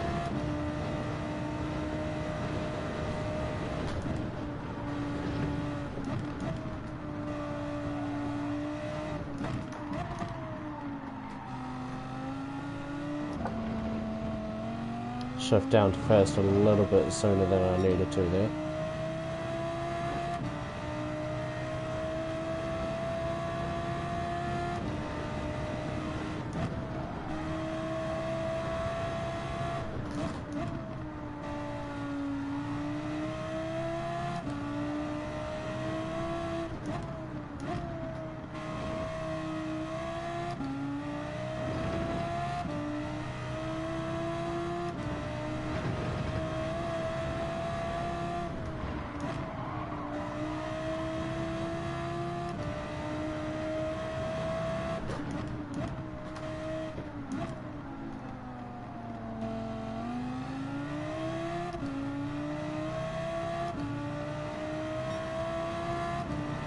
Shift down to first a little bit sooner than I needed to there.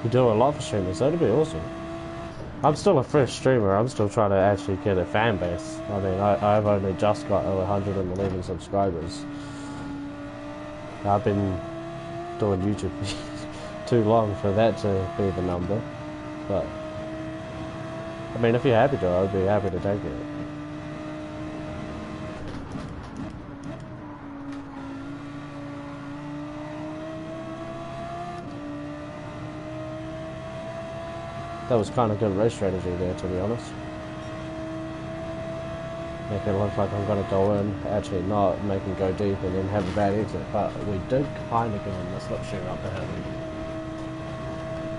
You do a lot for streamers, that'd be awesome. I'm still a fresh streamer, I'm still trying to actually get a fan base. I mean, I've only just got 111 subscribers. I've been doing YouTube too long for that to be the number. But, I mean, if you're happy to, I'd be happy to take it. That was kind of good race strategy there, to be honest. Make it look like I'm going to go in, actually not, make him go deep and then have a bad exit. But we did kind of give him the slipstream up the hill.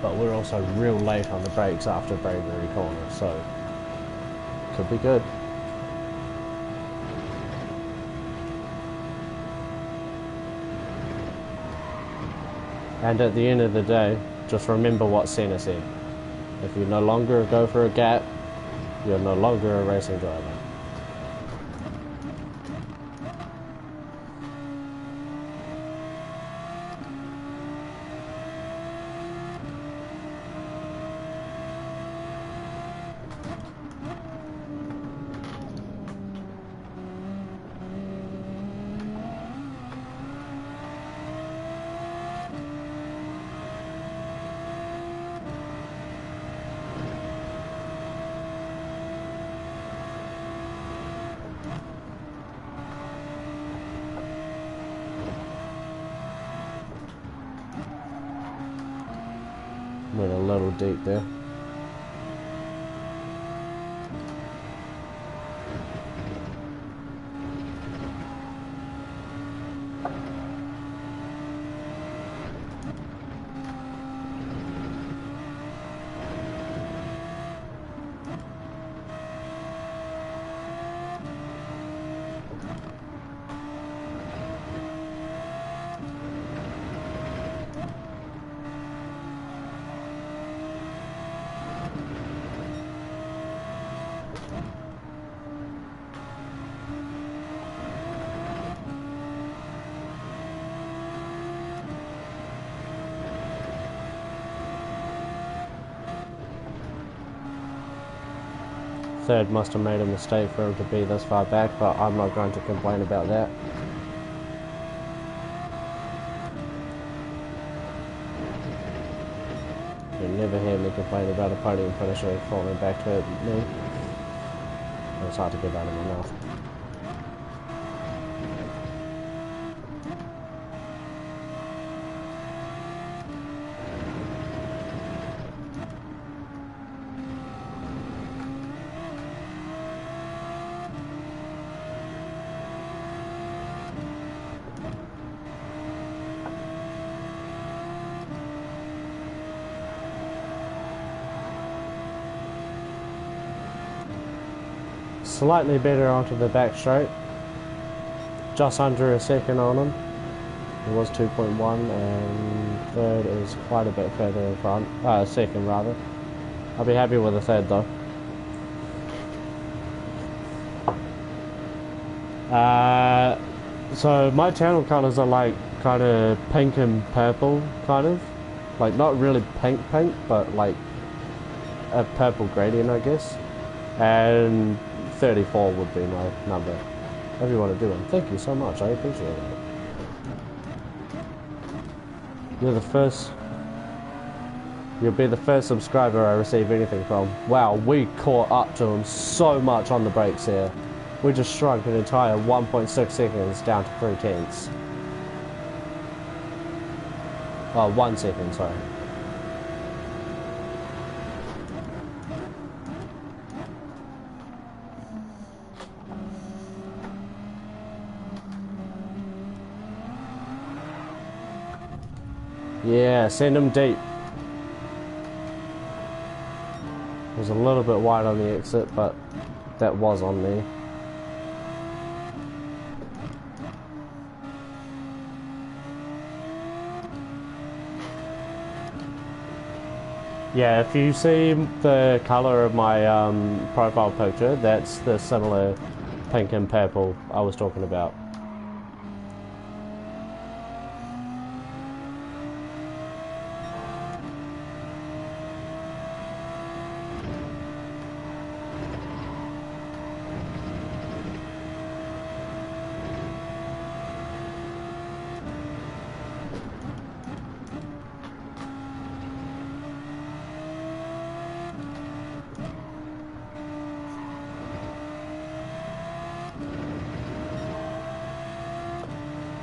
But we're also real late on the brakes after Bravery Corner, so could be good. And at the end of the day, just remember what Senna said. If you no longer go for a gap, you're no longer a racing driver. Went a little deep there. Third must have made a mistake for him to be this far back, but I'm not going to complain about that. You'll never hear me complain about a podium finisher falling back to me. It's hard to get out of my mouth. slightly better onto the back straight. Just under a second on him. It was 2.1, and third is quite a bit further in front. Second rather. I'll be happy with a third though. So my channel colours are like kind of pink and purple, kind of. Like not really pink, but like a purple gradient, I guess. And 34 would be my number. If you want to do one. Thank you so much, I appreciate it. You'll be the first subscriber I receive anything from. Wow, we caught up to him so much on the brakes here. We just shrunk an entire 1.6 seconds down to 3/10. Oh, 1 second, sorry. Yeah, send him deep. It was a little bit wide on the exit, but that was on me. Yeah, if you see the colour of my profile picture, that's the similar pink and purple I was talking about.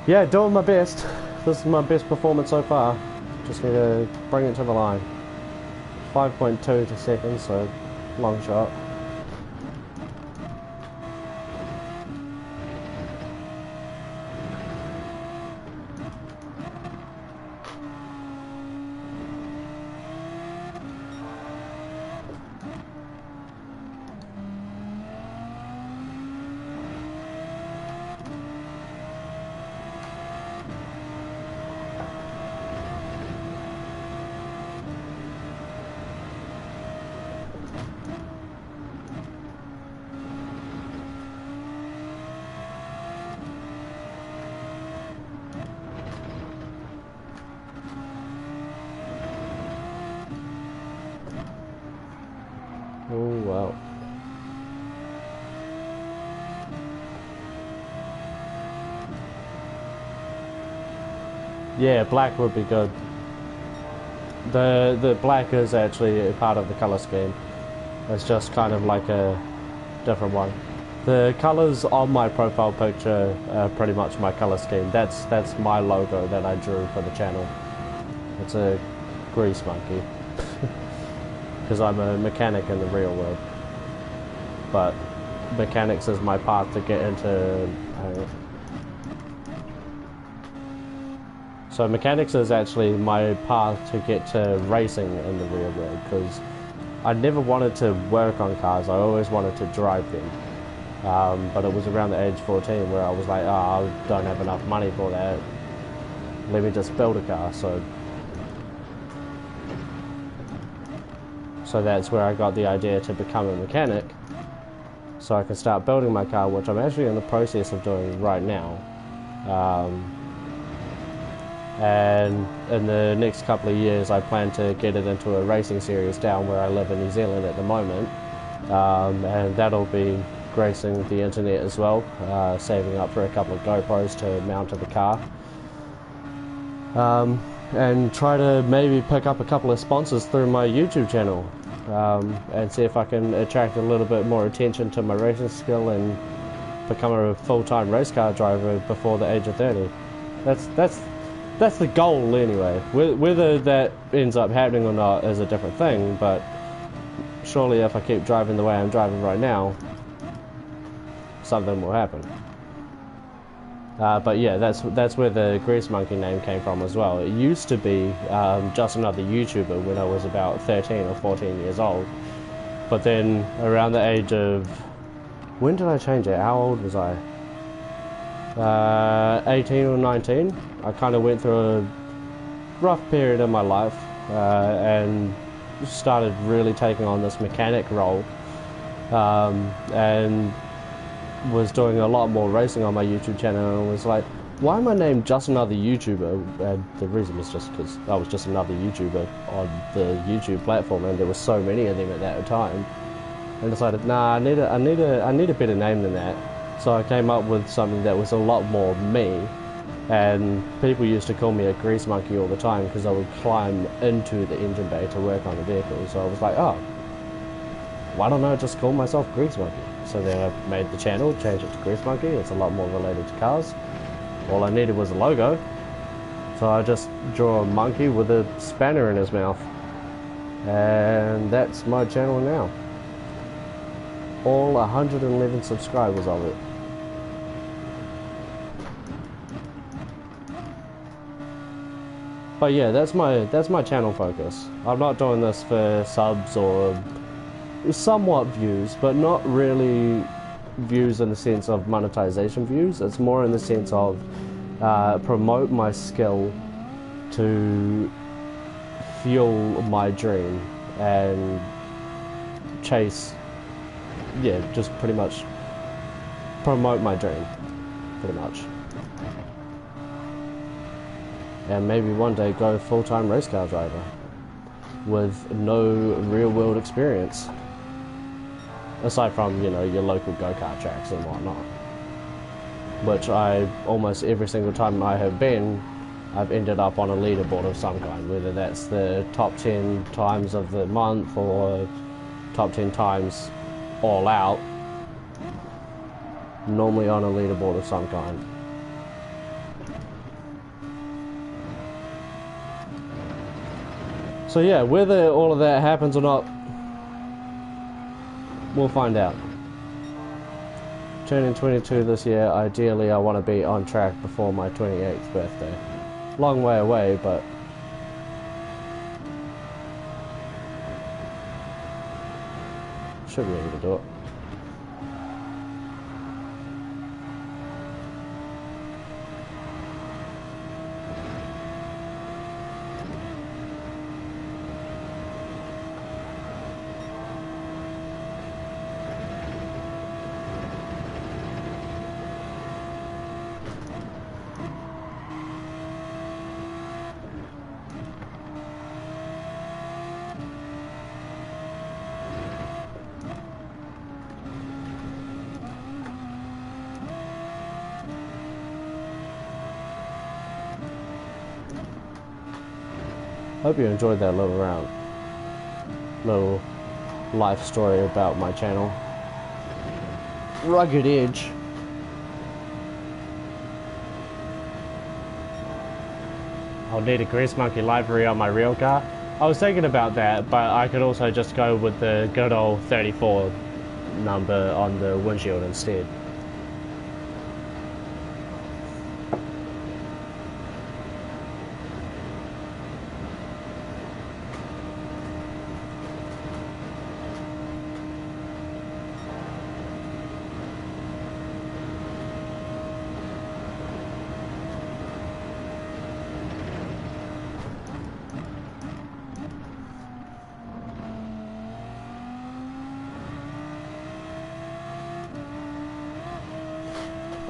Yeah, doing my best. This is my best performance so far. Just need to bring it to the line. 5.2 to seconds, so long shot. Oh wow. Yeah, black would be good. The black is actually a part of the color scheme. It's just kind of like a different one. The colors on my profile picture are pretty much my color scheme. That's my logo that I drew for the channel. It's a grease monkey. Because I'm a mechanic in the real world. But mechanics is my path to get into... So mechanics is actually my path to get to racing in the real world, because I never wanted to work on cars, I always wanted to drive them. But it was around the age 14 where I was like, oh, I don't have enough money for that. Let me just build a car. So that's where I got the idea to become a mechanic, so I can start building my car, which I'm actually in the process of doing right now. And in the next couple of years I plan to get it into a racing series down where I live in New Zealand at the moment, and that'll be gracing the internet as well, saving up for a couple of GoPros to mount to the car. And try to maybe pick up a couple of sponsors through my YouTube channel, and see if I can attract a little bit more attention to my racing skill and become a full-time race car driver before the age of 30. That's the goal anyway. Whether that ends up happening or not is a different thing, but surely if I keep driving the way I'm driving right now, something will happen. But yeah, that's where the Grease Monkey name came from as well. It used to be just another YouTuber when I was about 13 or 14 years old. But then around the age of When did I change it? How old was I? 18 or 19. I kind of went through a rough period in my life and started really taking on this mechanic role, and was doing a lot more racing on my YouTube channel, and was like, why am I named just another YouTuber? And the reason was just because I was just another YouTuber on the YouTube platform, and there were so many of them at that time. And decided, nah, I need a better name than that. So I came up with something that was a lot more me. And people used to call me a grease monkey all the time because I would climb into the engine bay to work on the vehicle. So I was like, oh, why don't I just call myself Grease Monkey? So then I made the channel, changed it to Grease Monkey. It's a lot more related to cars. All I needed was a logo. So I just draw a monkey with a spanner in his mouth. And that's my channel now. All 111 subscribers of it. But yeah, that's my channel focus. I'm not doing this for subs or somewhat views, but not really views in the sense of monetization views. It's more in the sense of promote my skill to fuel my dream and chase, yeah, just pretty much promote my dream, pretty much. And maybe one day go full-time race car driver with no real-world experience. Aside from, you know, your local go-kart tracks and whatnot. Which almost every single time I have been, I've ended up on a leaderboard of some kind. Whether that's the top 10 times of the month or top 10 times all out. Normally on a leaderboard of some kind. So yeah, whether all of that happens or not, we'll find out. Turning 22 this year, ideally I want to be on track before my 28th birthday. Long way away, but should be able to do it. Hope you enjoyed that little life story about my channel. Rugged Edge. I'll need a Grease Monkey livery on my real car. I was thinking about that, but I could also just go with the good old 34 number on the windshield instead.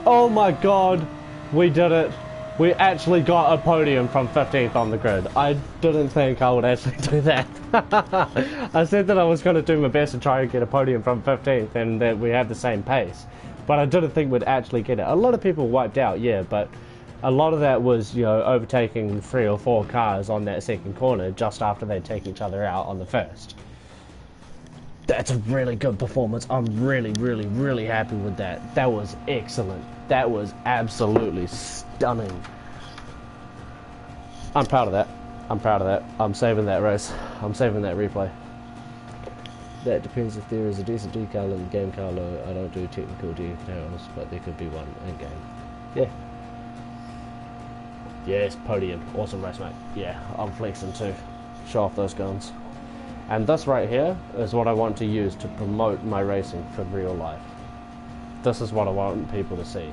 Oh my god, we did it. We actually got a podium from 15th on the grid. I didn't think I would actually do that. I said that I was going to do my best to try and get a podium from 15th and that we have the same pace. But I didn't think we'd actually get it. A lot of people wiped out, yeah, but a lot of that was, you know, overtaking 3 or 4 cars on that second corner just after they'd take each other out on the first. That's a really good performance. I'm really, really, really happy with that. That was excellent. That was absolutely stunning. I'm proud of that. I'm proud of that. I'm saving that race. I'm saving that replay. That depends if there is a decent decal in the game, Carlo. I don't do technical decals, but there could be one in game. Yeah. Yes, podium. Awesome race, mate. Yeah, I'm flexing too. Show off those guns. And this right here is what I want to use to promote my racing for real life. this is what I want people to see,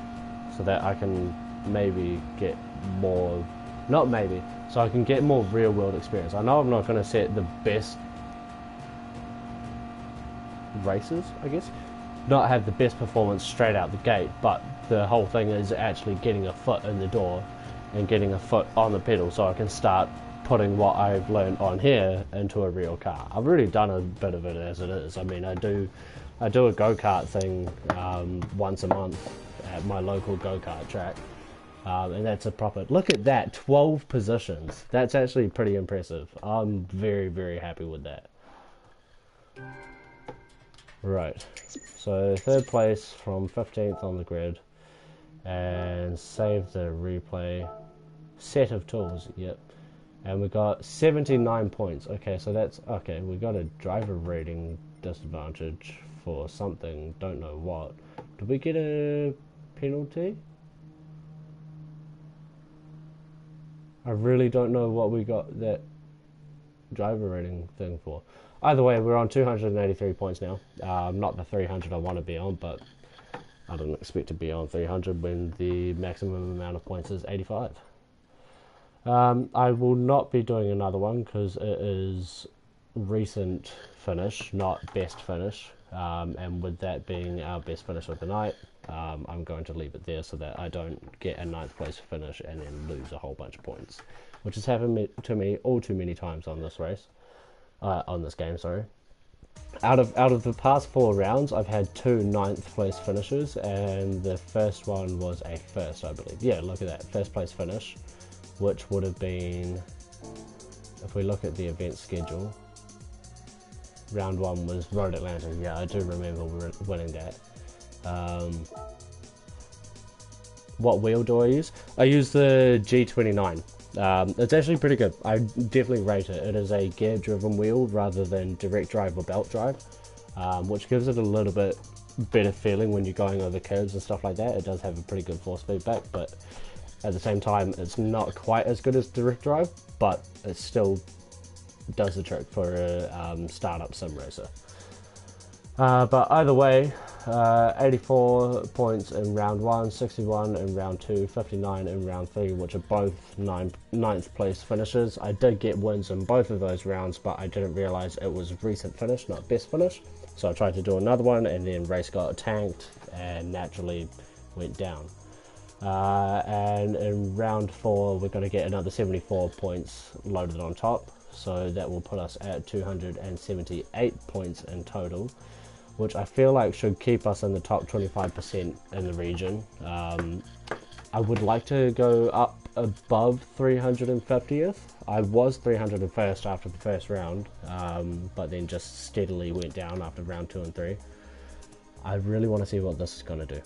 so that I can maybe get more, not maybe, so I can get more real world experience. I know I'm not going to set the best races, I guess, not have the best performance straight out the gate, but the whole thing is actually getting a foot in the door and getting a foot on the pedal, so I can start putting what I've learned on here into a real car. I've already done a bit of it as it is. I mean, I do a go-kart thing once a month at my local go-kart track, and that's a proper, look at that, 12 positions. That's actually pretty impressive. I'm very, very happy with that. Right, so 3rd place from 15th on the grid, and save the replay. Set of tools, yep. And we got 79 points. Okay, so that's, okay, we got a driver rating disadvantage for something, don't know what. Did we get a penalty? I really don't know what we got that driver rating thing for. Either way, we're on 283 points now. Not the 300 I want to be on, but I don't expect to be on 300 when the maximum amount of points is 85. I will not be doing another one because it is recent finish, not best finish. And with that being our best finish of the night, I'm going to leave it there so that I don't get a 9th place finish and then lose a whole bunch of points, which has happened to me all too many times on this race. On this game, sorry. Out of the past 4 rounds, I've had 2 9th place finishes, and the first one was a first, I believe. Yeah, look at that, 1st place finish, which would have been, if we look at the event schedule, round 1 was Road Atlanta. Yeah, I do remember winning that. What wheel do I use? I use the G29. It's actually pretty good. I definitely rate it. It is a gear driven wheel rather than direct drive or belt drive, which gives it a little bit better feeling when you're going over curves and stuff like that. It does have a pretty good force feedback, but at the same time it's not quite as good as direct drive, but it still does the trick for a startup sim racer. But either way, 84 points in round 1, 61 in round 2, 59 in round 3, which are both 9th place finishes. I did get wins in both of those rounds, but I didn't realise it was recent finish, not best finish. So I tried to do another one, and then race got tanked and naturally went down. And in round 4, we're going to get another 74 points loaded on top. So that will put us at 278 points in total, which I feel like should keep us in the top 25% in the region. I would like to go up above 350th. I was 301st after the first round, but then just steadily went down after round 2 and 3. I really want to see what this is going to do.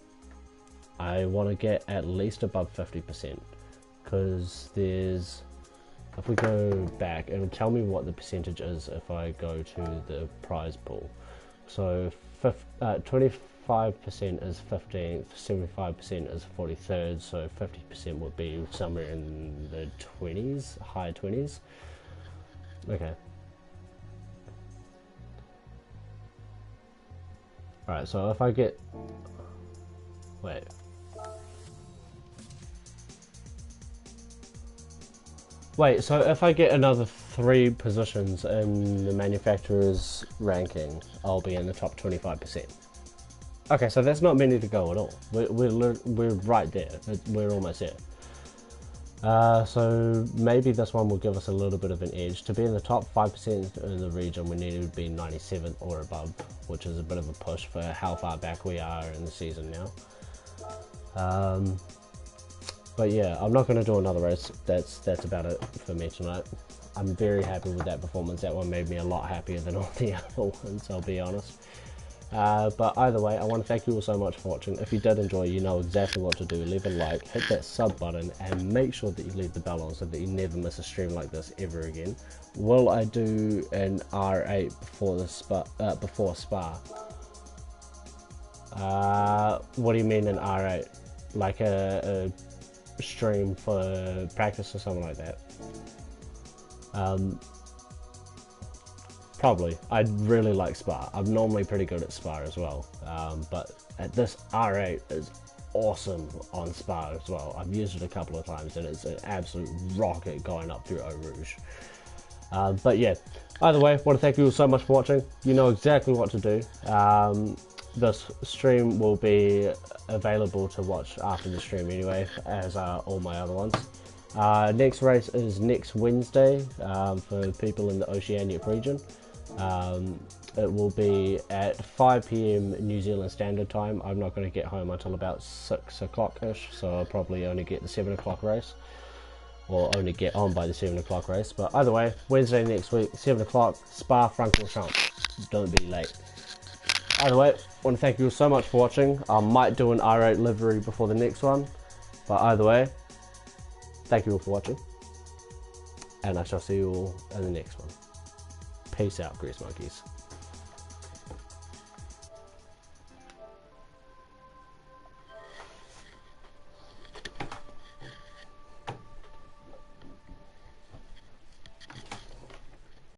I want to get at least above 50%, because there's, if we go back, it'll tell me what the percentage is if I go to the prize pool. So 25% is 15th, 75% is 43rd, so 50% would be somewhere in the 20s, high 20s. Okay. Alright, so if I get... Wait. Wait, so if I get another 3 positions in the manufacturer's ranking, I'll be in the top 25%. Okay, so that's not many to go at all. We're right there. We're almost there. So maybe this one will give us a little bit of an edge. To be in the top 5% in the region, we need to be 97th or above, which is a bit of a push for how far back we are in the season now. But yeah, I'm not going to do another race. That's about it for me tonight. I'm very happy with that performance. That one made me a lot happier than all the other ones, I'll be honest. But either way, I want to thank you all so much for watching. If you did enjoy, you know exactly what to do. Leave a like, hit that sub button, and make sure that you leave the bell on so that you never miss a stream like this ever again. Will I do an R8 before Spa? What do you mean an R8? Like a stream for practice or something like that? Probably. I'd really like Spa. I'm normally pretty good at Spa as well, but this R8 is awesome on Spa as well. I've used it a couple of times and it's an absolute rocket going up through Eau Rouge. But yeah, either way, I want to thank you all so much for watching. You know exactly what to do. This stream will be available to watch after the stream anyway, as are all my other ones. Next race is next Wednesday for people in the Oceanic region. It will be at 5 PM New Zealand Standard Time. I'm not going to get home until about 6 o'clock-ish, so I'll probably only get the 7 o'clock race. Or only get on by the 7 o'clock race. But either way, Wednesday next week, 7 o'clock, Spa-Francorchamps. Don't be late. Either way, I want to thank you all so much for watching. I might do an R8 livery before the next one. But either way, thank you all for watching. And I shall see you all in the next one. Peace out, Grease Monkeys.